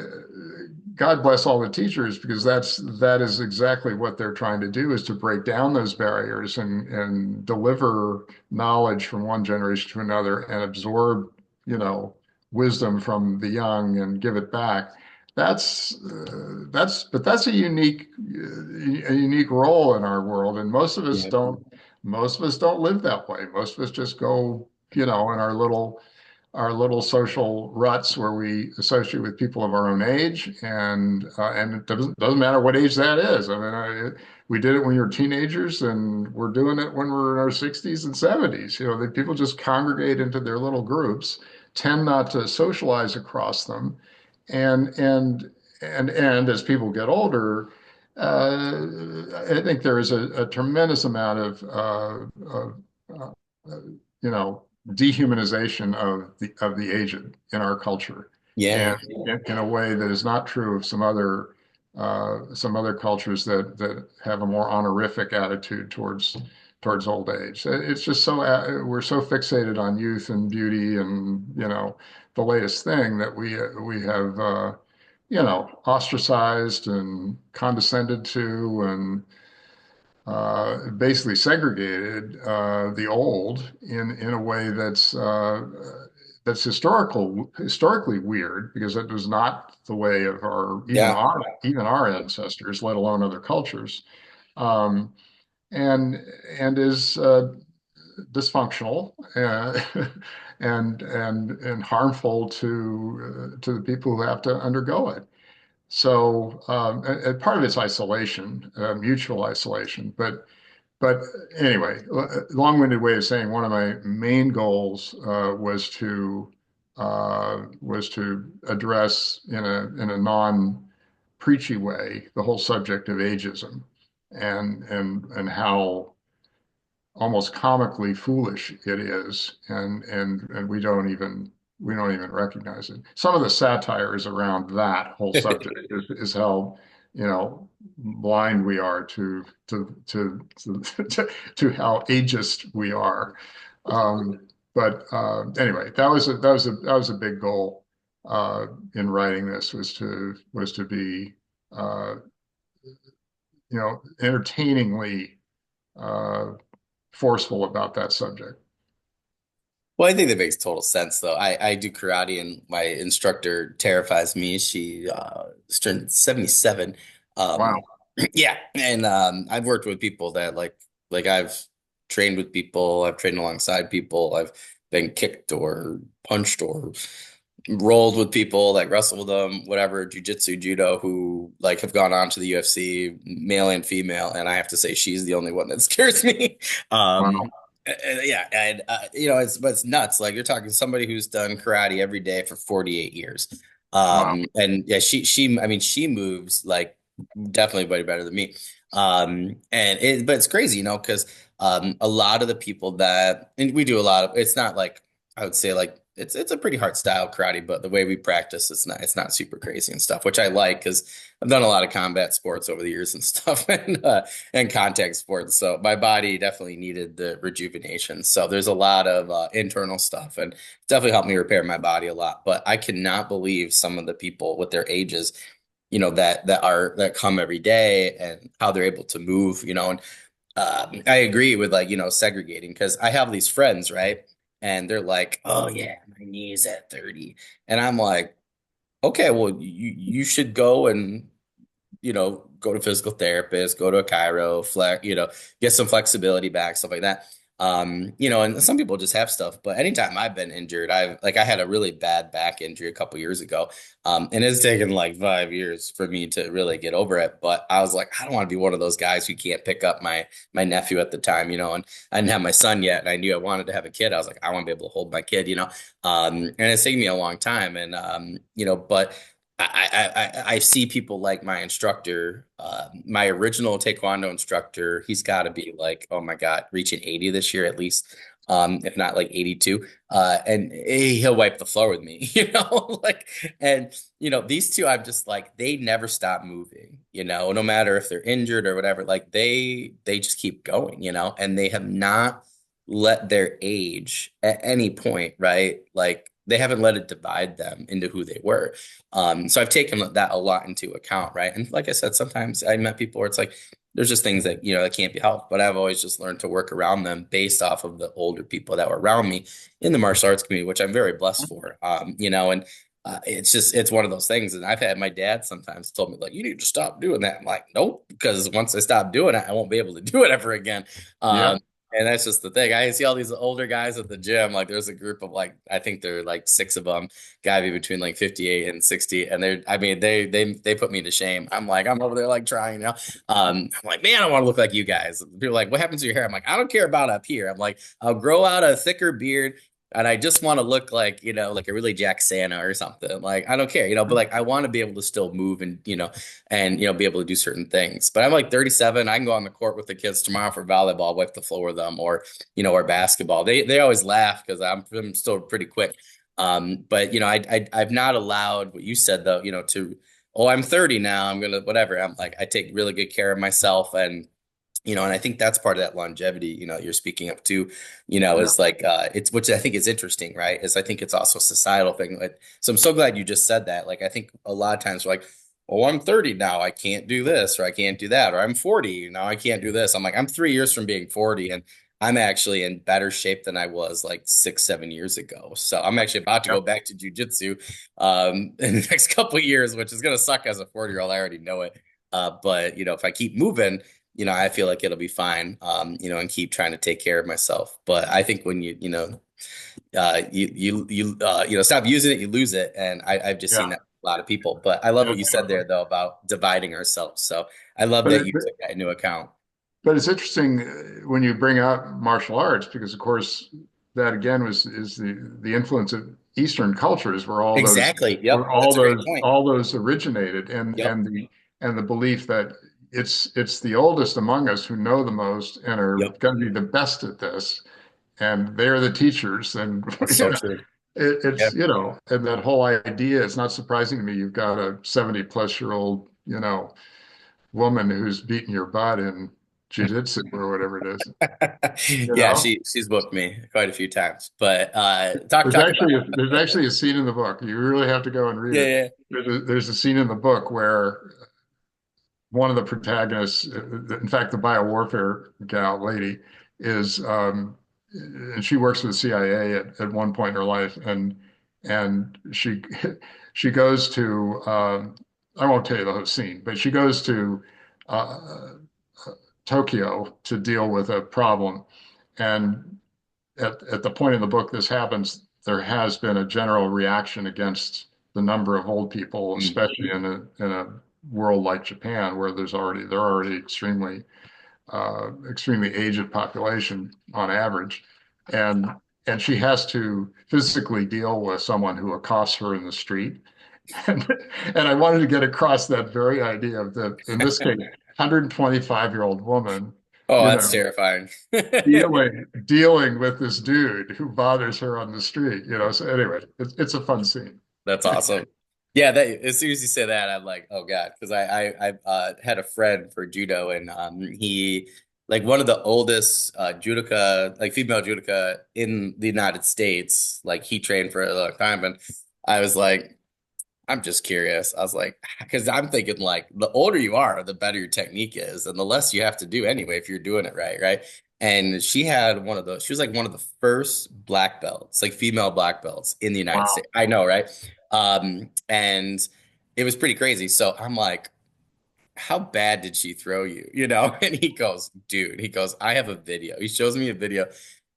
God bless all the teachers, because that is exactly what they're trying to do, is to break down those barriers and deliver knowledge from one generation to another and absorb, you know, wisdom from the young and give it back. But that's a unique role in our world, and Yeah. most of us don't live that way. Most of us just go, in our little social ruts where we associate with people of our own age, and it doesn't matter what age that is. I mean, we did it when we were teenagers, and we're doing it when we're in our 60s and 70s. The people just congregate into their little groups, tend not to socialize across them, and as people get older, I think there is a tremendous amount of uh, uh, you know, dehumanization of the aged in our culture, Yeah. and in a way that is not true of some other cultures that have a more honorific attitude towards old age. It's just we're so fixated on youth and beauty and the latest thing that we have ostracized and condescended to, and basically segregated the old in a way that's historically weird, because it was not the way of our even Yeah. our even our ancestors, let alone other cultures, um, and and is dysfunctional, and harmful to the people who have to undergo it. So, and part of it's isolation, mutual isolation. But anyway, long-winded way of saying, one of my main goals was to address in a non-preachy way the whole subject of ageism, and how almost comically foolish it is, and we don't even recognize it. Some of the satire is around that whole subject, is how blind we are to how ageist we are. But anyway, that was a big goal in writing this, was to be entertainingly uh, forceful about that subject. Well, I think that makes total sense, though. I do karate, and my instructor terrifies me. She's turned 77. Um, Wow. yeah, and I've worked with people that I've trained with people. I've trained alongside people. I've been kicked or punched or rolled with people, like wrestled with them, whatever, jujitsu, judo, who like have gone on to the UFC, male and female, and I have to say she's the only one that scares me. Wow. Yeah, and you know, it's nuts. Like you're talking somebody who's done karate every day for 48 years. Wow. And yeah, I mean, she moves like definitely way better than me. But it's crazy, you know, because a lot of the people that, and we do a lot of, it's not like I would say like it's a pretty hard style karate, but the way we practice it's not super crazy and stuff, which I like because I've done a lot of combat sports over the years and stuff and contact sports. So my body definitely needed the rejuvenation. So there's a lot of internal stuff and definitely helped me repair my body a lot. But I cannot believe some of the people with their ages, you know, that come every day and how they're able to move, you know, and I agree with like, you know, segregating because I have these friends, right? And they're like, oh yeah, my knee's at 30. And I'm like, okay, well, you should go and go to physical therapist, go to a chiro, get some flexibility back, stuff like that. And some people just have stuff, but anytime I've been injured, I had a really bad back injury a couple years ago. And it's taken like 5 years for me to really get over it. But I was like, I don't want to be one of those guys who can't pick up my nephew at the time, and I didn't have my son yet, and I knew I wanted to have a kid. I was like, I want to be able to hold my kid, and it's taken me a long time. And but I see people like my instructor, my original Taekwondo instructor. He's got to be like, oh my God, reaching 80 this year at least, if not like 82. And he'll wipe the floor with me, these two, I'm just like, they never stop moving, no matter if they're injured or whatever, like they just keep going, and they have not let their age at any point, right? Like they haven't let it divide them into who they were. So I've taken that a lot into account, right? And like I said, sometimes I met people where it's like there's just things that that can't be helped, but I've always just learned to work around them based off of the older people that were around me in the martial arts community, which I'm very blessed for. And it's one of those things. And I've had my dad sometimes told me like, you need to stop doing that. I'm like, nope, because once I stop doing it, I won't be able to do it ever again. Yeah. Um, and that's just the thing. I see all these older guys at the gym. Like there's a group of like, I think there are like six of them, gotta be between like 58 and 60. And I mean, they put me to shame. I'm like, I'm over there like trying, I'm like, man, I don't want to look like you guys. People are like, what happens to your hair? I'm like, I don't care about up here. I'm like, I'll grow out a thicker beard and I just want to look like, like a really Jack Santa or something. Like, I don't care, but like I want to be able to still move and be able to do certain things. But I'm like 37. I can go on the court with the kids tomorrow for volleyball, wipe the floor with them, or basketball. They always laugh because I'm still pretty quick. But I've not allowed what you said though, oh, I'm 30 now. I'm gonna whatever. I'm like, I take really good care of myself and I think that's part of that longevity, you're speaking of too, Yeah. is like it's which I think is interesting, right? Is I think it's also a societal thing. Like, so I'm so glad you just said that. Like I think a lot of times we're like, oh, I'm 30 now, I can't do this, or I can't do that, or I'm 40 now, I can't do this. I'm like, I'm 3 years from being 40, and I'm actually in better shape than I was like 6, 7 years ago. So I'm actually about to Yeah. go back to jujitsu in the next couple of years, which is gonna suck as a 40-year-old. I already know it. But if I keep moving, I feel like it'll be fine, and keep trying to take care of myself. But I think when stop using it, you lose it. And I've just seen Yeah. that with a lot of people. But I love Yeah. what you said there, though, about dividing ourselves. So I love But that it, you took that into account. but it's interesting when you bring out martial arts because, of course, that again is the influence of Eastern cultures Exactly. Yep. That's a great point. all those originated, and Yep. the belief that it's the oldest among us who know the most and are Yep. going to be the best at this, and they're the teachers, and That's so true. it's Yep. and that whole idea. It's not surprising to me. You've got a 70-plus-year-old woman who's beating your butt in jujitsu or whatever it is. You Yeah, know, she's booked me quite a few times. But talk about there's actually a scene in the book. You really have to go and read yeah, it. yeah. There's a scene in the book where one of the protagonists, in fact, the biowarfare gal lady, is, and she works for the CIA at one point in her life, and she goes to, I won't tell you the whole scene, but she goes to uh, Tokyo to deal with a problem, and at the point in the book this happens, there has been a general reaction against the number of old people, Mm. especially in a world like Japan, where they're already extremely aged population on average, and and she has to physically deal with someone who accosts her in the street, and and I wanted to get across that very idea of the, in this case, 125-year-old woman, Oh, you that's know, terrifying. dealing with this dude who bothers her on the street, you know. So anyway, it's a fun scene. That's awesome. Yeah, that as soon as you say that, I'm like, oh God, because I had a friend for judo, and he like one of the oldest judoka, like female judoka in the United States. Like he trained for a long time, and I was like, I'm just curious. I was like, because I'm thinking like the older you are, the better your technique is, and the less you have to do anyway if you're doing it right, right? And she had one of those. She was like one of the first black belts, like female black belts in the United Wow. States. I know, right? And it was pretty crazy. So I'm like, how bad did she throw you? You know? And he goes, dude, he goes, I have a video. He shows me a video,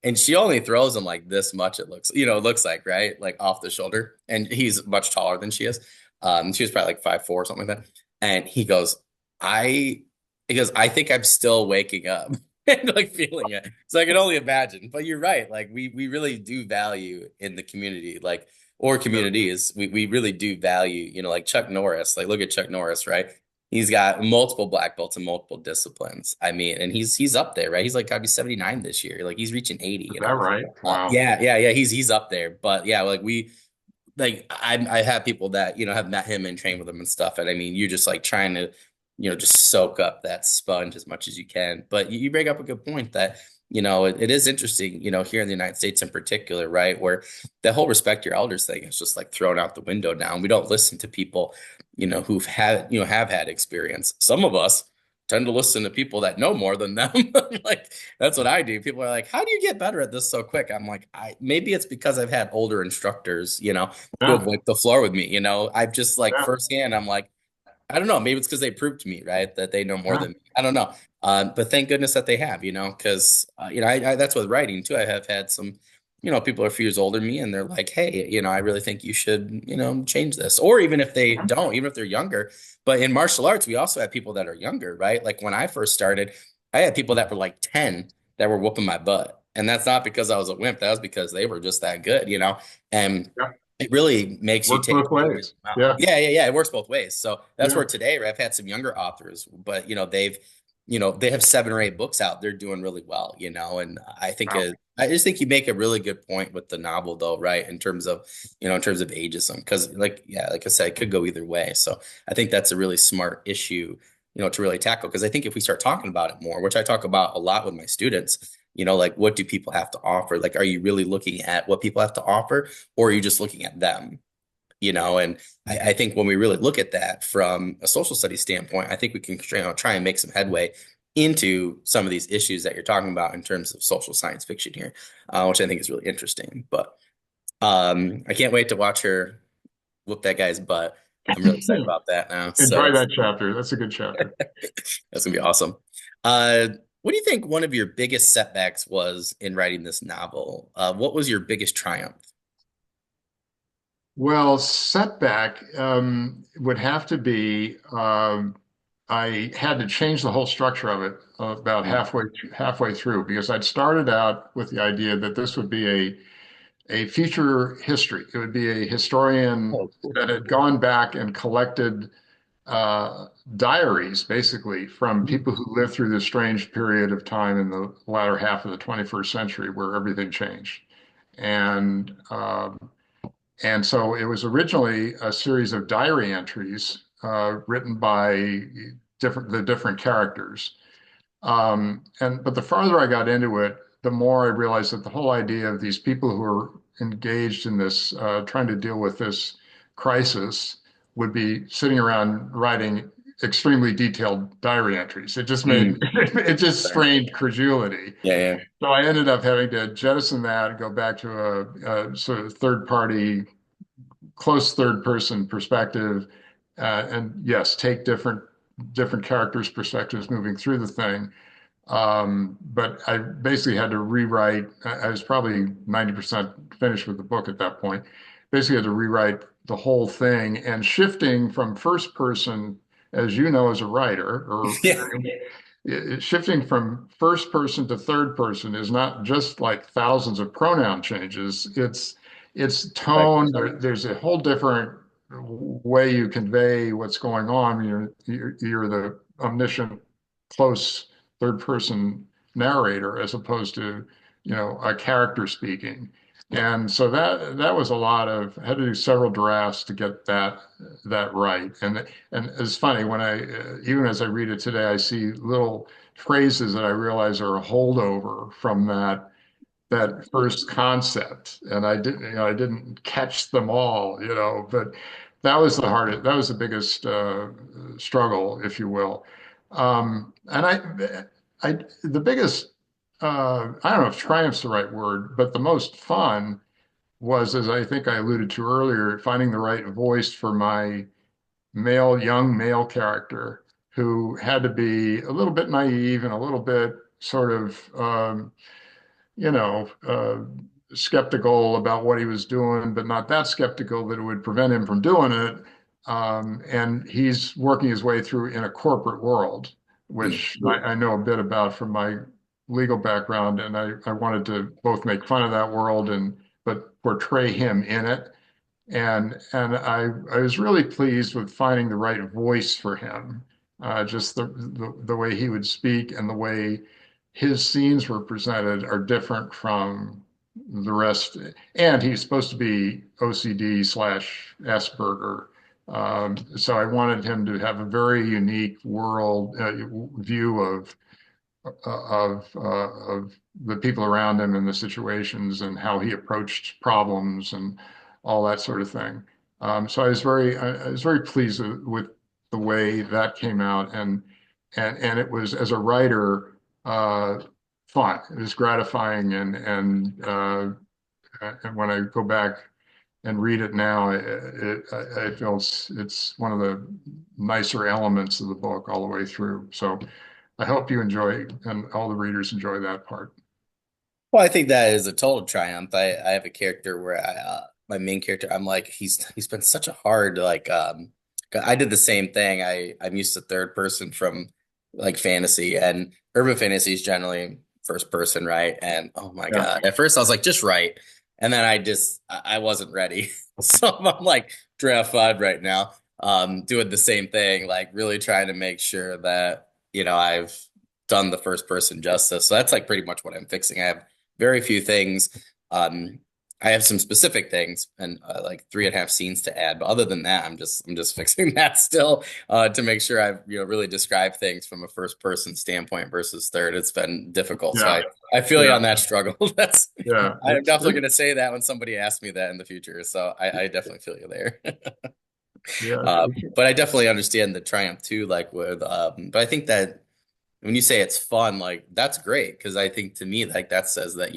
and she only throws him like this much, it looks, it looks like, right? Like off the shoulder. And he's much taller than she is. She was probably like 5'4" or something like that. And I, he goes, I think I'm still waking up and like feeling it. So I can only imagine. But you're right. Like we really do value in the community, like or Yeah. communities, we really do value, like Chuck Norris. Like look at Chuck Norris, right? He's got multiple black belts in multiple disciplines. I mean, and he's up there, right? He's like gotta be 79 this year. Like he's reaching 80, Is that right? Wow. Yeah, yeah, yeah. He's up there. But yeah, like I have people that, have met him and trained with him and stuff. And I mean, you're just like trying to, just soak up that sponge as much as you can. But you bring up a good point that, it is interesting, here in the United States in particular, right? Where the whole respect your elders thing is just like thrown out the window now. We don't listen to people, who've had, have had experience. Some of us tend to listen to people that know more than them. Like that's what I do. People are like, "How do you get better at this so quick?" I'm like, "I maybe it's because I've had older instructors, who have Yeah. wiped the floor with me. I've just like Yeah. firsthand, I'm like, I don't know. Maybe it's because they proved to me, right, that they know more Yeah. than me. I don't know. But thank goodness that they have, because I that's with writing too. I have had some, people are a few years older than me, and they're like, hey, I really think you should, change this. Or even if they don't, even if they're younger. But in martial arts, we also have people that are younger, right? Like when I first started, I had people that were like 10 that were whooping my butt. And that's not because I was a wimp. That was because they were just that good. And Yeah. it really makes you Works take both ways. wow. Yeah. Yeah, yeah, yeah. It works both ways. So that's Yeah. where today, right, I've had some younger authors, but they have 7 or 8 books out. They're doing really well. And Wow. I just think you make a really good point with the novel, though, right, in terms of ageism, because like, yeah, like I said, it could go either way. So I think that's a really smart issue, to really tackle. Because I think if we start talking about it more, which I talk about a lot with my students, like what do people have to offer? Like, are you really looking at what people have to offer, or are you just looking at them? And I think when we really look at that from a social studies standpoint, I think we can try and make some headway into some of these issues that you're talking about in terms of social science fiction here, which I think is really interesting. But I can't wait to watch her whoop that guy's butt. I'm really excited about that now. Enjoy So that chapter. That's a good chapter. that's gonna be awesome. Uh, what do you think one of your biggest setbacks was in writing this novel? What was your biggest triumph? Well, setback would have to be I had to change the whole structure of it about Mm. halfway through because I'd started out with the idea that this would be a future history. It would be a historian Oh, cool. that had gone back and collected uh, diaries, basically, from Mhm. people who lived through this strange period of time in the latter half of the 21st century where everything changed. And and so it was originally a series of diary entries written by the different characters. And but the farther I got into it, the more I realized that the whole idea of these people who are engaged in this, trying to deal with this crisis, would be sitting around writing extremely detailed diary entries. It just made Mm. it just strained credulity. Yeah, yeah. So I ended up having to jettison that and go back to a sort of third party, close third person perspective, and yes, take different characters' perspectives moving through the thing. But I basically had to rewrite. I was probably 90% finished with the book at that point. Basically, had to rewrite the whole thing and shifting from first person, as you know, as a writer, or Yeah. shifting from first person to third person is not just like thousands of pronoun changes. It's Like, tone. There's a whole different way you convey what's going on. You're the omniscient, close third person narrator as opposed to, a character speaking. And so that was a lot of I had to do several drafts to get that right. And it's funny when I even as I read it today, I see little phrases that I realize are a holdover from that first concept, and I didn't catch them all, but that was the biggest struggle, if you will. And the biggest, I don't know if triumph's the right word, but the most fun was, as I think I alluded to earlier, finding the right voice for my young male character who had to be a little bit naive and a little bit sort of, you know, uh, skeptical about what he was doing, but not that skeptical that it would prevent him from doing it. And he's working his way through in a corporate world, which I know a bit about from my legal background, and I wanted to both make fun of that world and but portray him in it. And I was really pleased with finding the right voice for him. Just the way he would speak and the way his scenes were presented are different from the rest. And he's supposed to be OCD slash Asperger. So I wanted him to have a very unique world view of the people around him and the situations and how he approached problems and all that sort of thing. So I was very pleased with the way that came out, and it was, as a writer, fun. It was gratifying, and when I go back and read it now, I feel it's one of the nicer elements of the book all the way through. So I hope you enjoy and all the readers enjoy that part. well, I think that is a total triumph. I have a character where my main character, I'm like, he's been such a hard, like, I did the same thing. I'm used to third person from like fantasy, and urban fantasy is generally first person, right? And oh my Yeah. God, at first I was like, just right. And then I wasn't ready. So I'm like draft five right now, doing the same thing, like really trying to make sure that, I've done the first person justice. So that's like pretty much what I'm fixing. I have very few things. Um, I have some specific things and like 3.5 scenes to add, but other than that, I'm just fixing that still to make sure I've really described things from a first person standpoint versus third. It's been difficult, so Yeah. I feel you Yeah. on that struggle. That's Yeah. I'm definitely going to say that when somebody asks me that in the future. So I definitely feel you there. Yeah. But I definitely understand the triumph too. Like with, but I think that when you say it's fun, like that's great because I think to me like that says that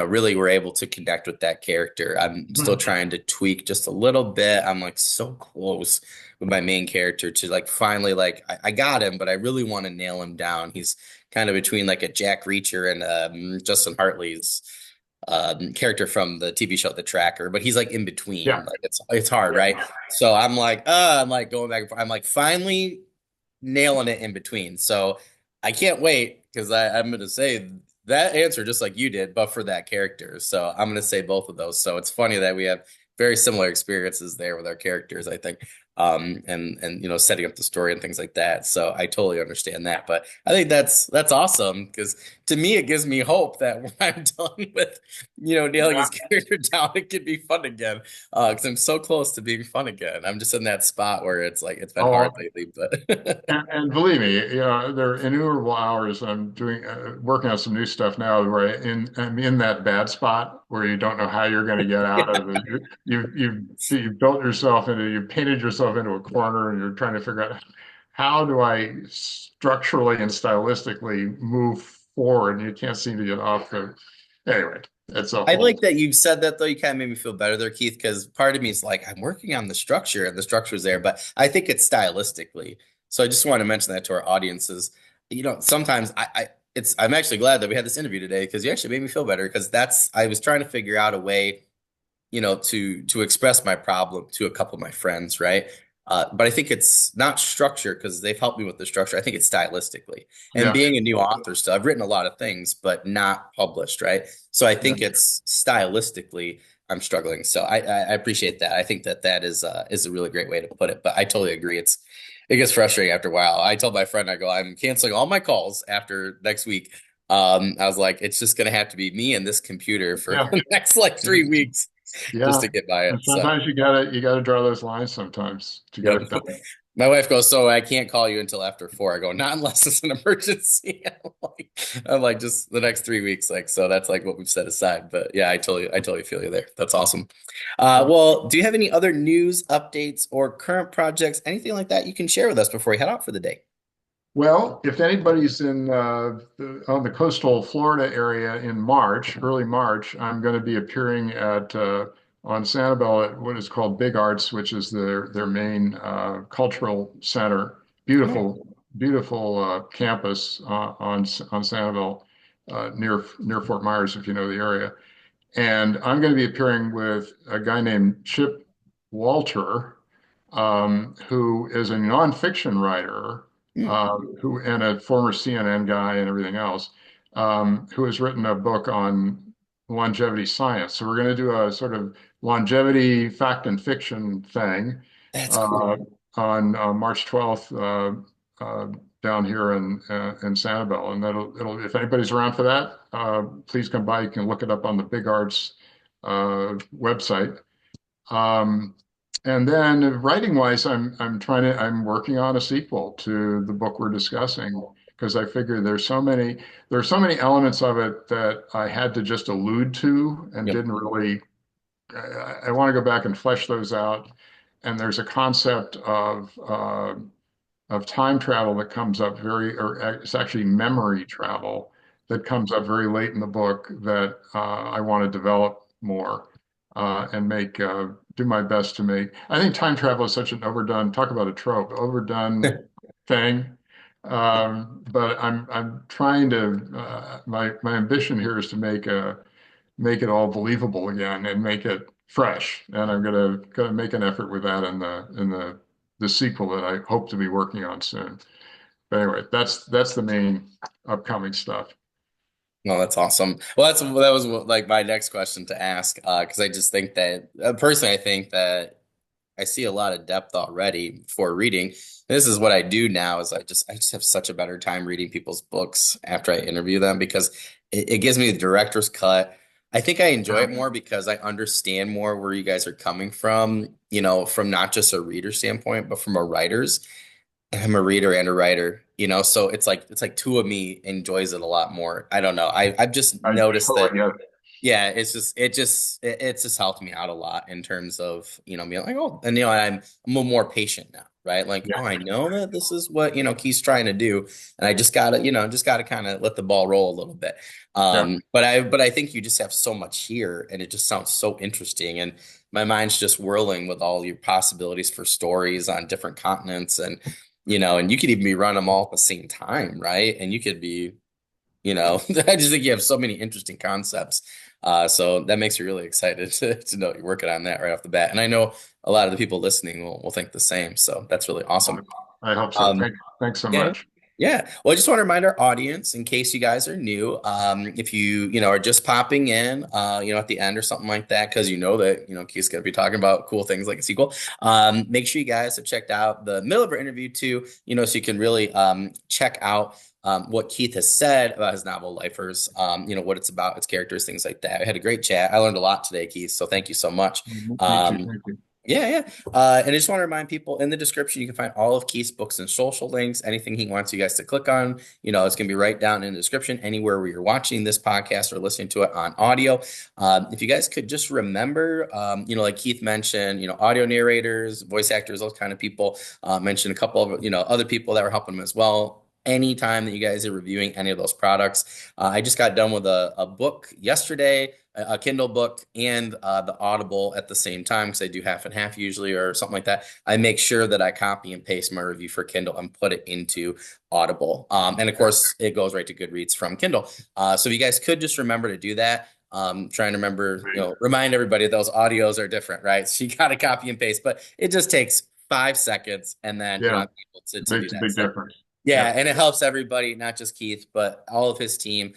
really were able to connect with that character. I'm still trying to tweak just a little bit. I'm like so close with my main character to like finally like I got him, but I really want to nail him down. He's kind of between like a Jack Reacher and Justin Hartley's character from the TV show The Tracker, but he's like in between. Yeah. Like it's hard, right? So I'm like going back and forth. I'm like finally nailing it in between. So I can't wait because I'm going to say that answer just like you did, but for that character. So I'm going to say both of those. So it's funny that we have very similar experiences there with our characters, I think, and setting up the story and things like that. So I totally understand that. But I think that's awesome because to me it gives me hope that when I'm done with nailing Yeah. his character down, it could be fun again. Because I'm so close to being fun again. I'm just in that spot where it's like it's been hard Oh, lately, but and believe me, there are innumerable hours I'm doing working on some new stuff now where I'm in that bad spot where you don't know how you're going to get out of it. You've built yourself into you've painted yourself into a corner and you're trying to figure out how do I structurally and stylistically move forward, and you can't seem to get off the. Anyway, it's a I whole. like that you said that though. You kind of made me feel better there, Keith, because part of me is like, I'm working on the structure and the structure's there, but I think it's stylistically. So I just want to mention that to our audiences. sometimes I'm actually glad that we had this interview today because you actually made me feel better because I was trying to figure out a way to express my problem to a couple of my friends, right? But I think it's not structure because they've helped me with the structure. I think it's stylistically. And Yeah, being a new author still, I've written a lot of things, but not published, right? So I yeah, think it's stylistically I'm struggling. So I appreciate that. I think that is a really great way to put it. But I totally agree. It gets frustrating after a while. I told my friend, I go, I'm canceling all my calls after next week. I was like, it's just gonna have to be me and this computer for yeah, the next like 3 weeks just yeah. to get by And it. So, sometimes you gotta draw those lines sometimes to get yep. it done. My wife goes, so I can't call you until after 4. I go, not unless it's an emergency. I'm like, just the next 3 weeks. Like, so that's like what we've set aside. But yeah, I totally feel you there. That's awesome. Yeah. Well, do you have any other news updates or current projects, anything like that you can share with us before we head out for the day? Well, if anybody's on the coastal Florida area in March, early March, I'm going to be appearing on Sanibel at what is called Big Arts, which is their main cultural center. Oh, Beautiful campus on Sanibel near Fort Myers, if you know the area. And I'm going to be appearing with a guy named Chip Walter, who is a nonfiction writer, hmm, who and a former CNN guy and everything else, who has written a book on longevity science. So we're going to do a sort of longevity fact and fiction thing that's uh, cool. on March 12th. Uh, Down here in Sanibel, and it'll if anybody's around for that, please come by. You can look it up on the Big Arts website. Um, and then writing wise, I'm working on a sequel to the book we're discussing because I figure there are so many elements of it that I had to just allude to and Yep. didn't really. I want to go back and flesh those out. And there's a concept of time travel that comes up or it's actually memory travel that comes up very late in the book that I want to develop more and do my best to make. I think time travel is such an talk about a trope, overdone thing. But I'm trying to, my ambition here is to make it all believable again and make it fresh. And I'm gonna make an effort with that in the sequel that I hope to be working on soon. But anyway, that's the main upcoming stuff. No, that's awesome. Well, that was like my next question to ask, because I just think that personally, I think that I see a lot of depth already for reading. This is what I do now is I just have such a better time reading people's books after I interview them because it gives me the director's cut. I think I enjoy Yeah, it more because I understand more where you guys are coming from, from not just a reader standpoint, but from a writer's. I'm a reader and a writer, so it's like two of me enjoys it a lot more. I don't know. I've just I noticed totally that get it. yeah, it's just helped me out a lot in terms of, being like, oh, and I'm more patient now, right? Like, Yeah, oh, I know that this is what, Keith's trying to do, and I just gotta kind of let the ball roll a little bit. yeah, But I think you just have so much here, and it just sounds so interesting, and my mind's just whirling with all your possibilities for stories on different continents, and you could even be running them all at the same time, right? And you could be I just think you have so many interesting concepts. So that makes me really excited to know you're working on that right off the bat. And I know a lot of the people listening will think the same. So that's really awesome. I hope so. Um, Thanks so yeah. much. Yeah. Well, I just want to remind our audience, in case you guys are new, if are just popping in, at the end or something like that, because that, Keith's going to be talking about cool things like a sequel. Make sure you guys have checked out the middle of our interview too, so you can really check out what Keith has said about his novel Lifers, what it's about, its characters, things like that. I had a great chat. I learned a lot today, Keith. So thank you so much. Me too. Um, Thank you. yeah, yeah. And I just want to remind people in the description, you can find all of Keith's books and social links, anything he wants you guys to click on. It's going to be right down in the description, anywhere where you're watching this podcast or listening to it on audio. If you guys could just remember, like Keith mentioned, audio narrators, voice actors, those kind of people, mentioned a couple of, other people that were helping him as well. anytime that you guys are reviewing any of those products. I just got done with a book yesterday, a Kindle book, and the Audible at the same time because I do half and half usually or something like that. I make sure that I copy and paste my review for Kindle and put it into Audible. And of course, it goes right to Goodreads from Kindle. So if you guys could just remember to do that. Trying to remember, remind everybody those audios are different, right? So you got to copy and paste, but it just takes 5 seconds, and then Yeah, I'm able to do makes a that. big So difference. Yeah. yeah, and it helps everybody, not just Keith, but all of his team,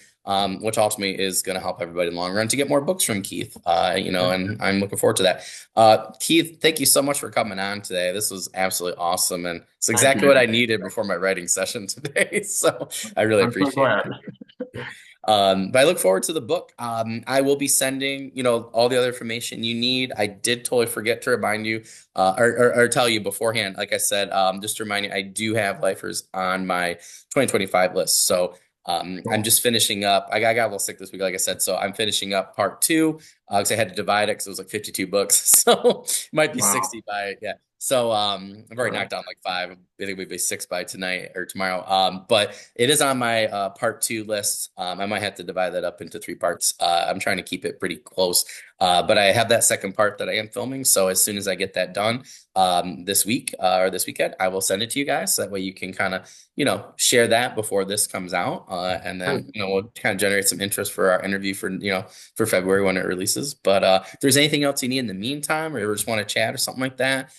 which ultimately is going to help everybody in the long run to get more books from Keith. And I'm looking forward to that. Keith, thank you so much for coming on today. This was absolutely awesome, and it's Thank exactly you. what I needed before my writing session today. So I really I'm so appreciate glad. it. But I look forward to the book. I will be sending, all the other information you need. I did totally forget to remind you, or tell you beforehand. Like I said, just to remind you, I do have lifers on my 2025 list. So I'm Cool. just finishing up. I got a little sick this week, like I said. So I'm finishing up part two because I had to divide it because it was like 52 books. So it might be Wow. 60 by, yeah. So I've already Uh, knocked down like five. I think we'd be six by tonight or tomorrow. But it is on my part two list. I might have to divide that up into three parts. I'm trying to keep it pretty close. But I have that second part that I am filming. So as soon as I get that done this week or this weekend, I will send it to you guys. So that way you can kind of, share that before this comes out. And great. then, we'll kind of generate some interest for our interview for February when it releases. But if there's anything else you need in the meantime, or you just want to chat or something like that,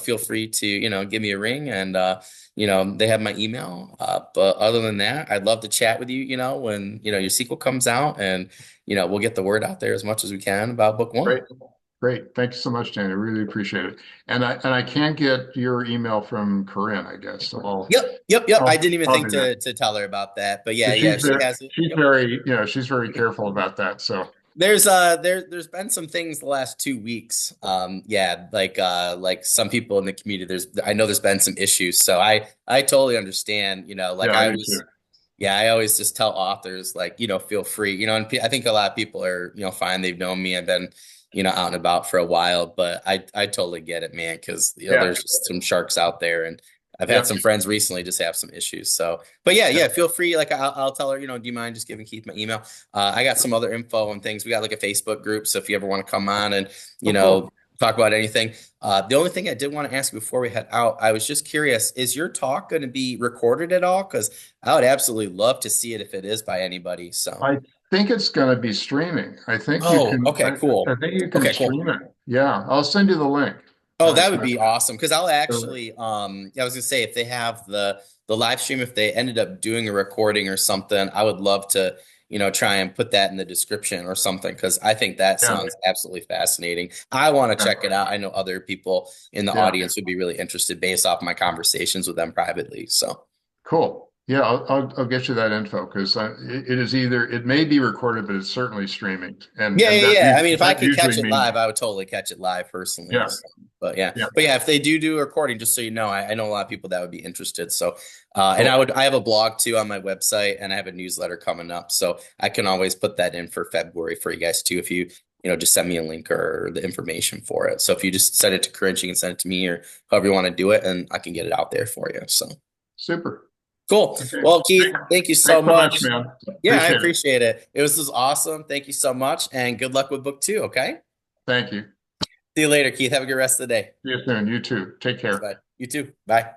feel free to, give me a ring and, they have my email. But other than that, I'd love to chat with you, when, your sequel comes out and, we'll get the word out there as much as we can about book one. Great. Great. Thank you so much, Dan. I really appreciate it. And I can't get your email from Corinne, I guess. So Yep. I didn't even I'll think do that. to tell her about that, but yeah, Because yeah, she has it. she's Yep. very, she's very careful about that. So There's been some things the last 2 weeks. Yeah, like some people in the community, I know there's been some issues. So I totally understand, like yeah, I do too. yeah, I always just tell authors like, feel free, and I think a lot of people are, fine. They've known me. I've been, out and about for a while, but I totally get it, man, because Yeah. there's just some sharks out there, and I've had Yep. some friends recently just have some issues. So, but yeah, Yeah. yeah, feel free. Like I'll tell her, do you mind just giving Keith my email? I got some other info and things. We got like a Facebook group, so if you ever want to come on and you Oh, cool. know talk about anything. The only thing I did want to ask before we head out, I was just curious: is your talk going to be recorded at all? Because I would absolutely love to see it if it is by anybody. So, I think it's going to be streaming. I think you oh, can. okay, I cool. think you can Okay, cool. stream it. Yeah, I'll send you the link. Oh, that would So, be awesome. Because I'll so, actually, yeah, I was gonna say if they have the live stream, if they ended up doing a recording or something, I would love to, try and put that in the description or something because I think that yeah, sounds absolutely fascinating. I want to yeah, check it out. I know other people in the yeah. audience would be really interested based off my conversations with them privately. So. Cool. Yeah, I'll get you that info because it is either it may be recorded, but it's certainly streaming, Yeah, and yeah, yeah. I mean, if I that could catch usually it means live, I would totally catch it live personally. yeah, So, but yeah, yeah. if they do a recording, just so you know, I know a lot of people that would be interested. So, and Cool. I have a blog too on my website, and I have a newsletter coming up, so I can always put that in for February for you guys too. If you just send me a link or the information for it. So if you just send it to Corinne, you can send it to me or however you want to do it, and I can get it out there for you. So. Super. Cool. Okay. Well, Keith, thank you so Thanks so much, much. man. Yeah, I Appreciate it. appreciate it. This was awesome. Thank you so much, and good luck with book two. Okay. Thank you. See you later, Keith. Have a good rest of the day. See you soon. You too. Take Thanks, care. bye. You too. Bye.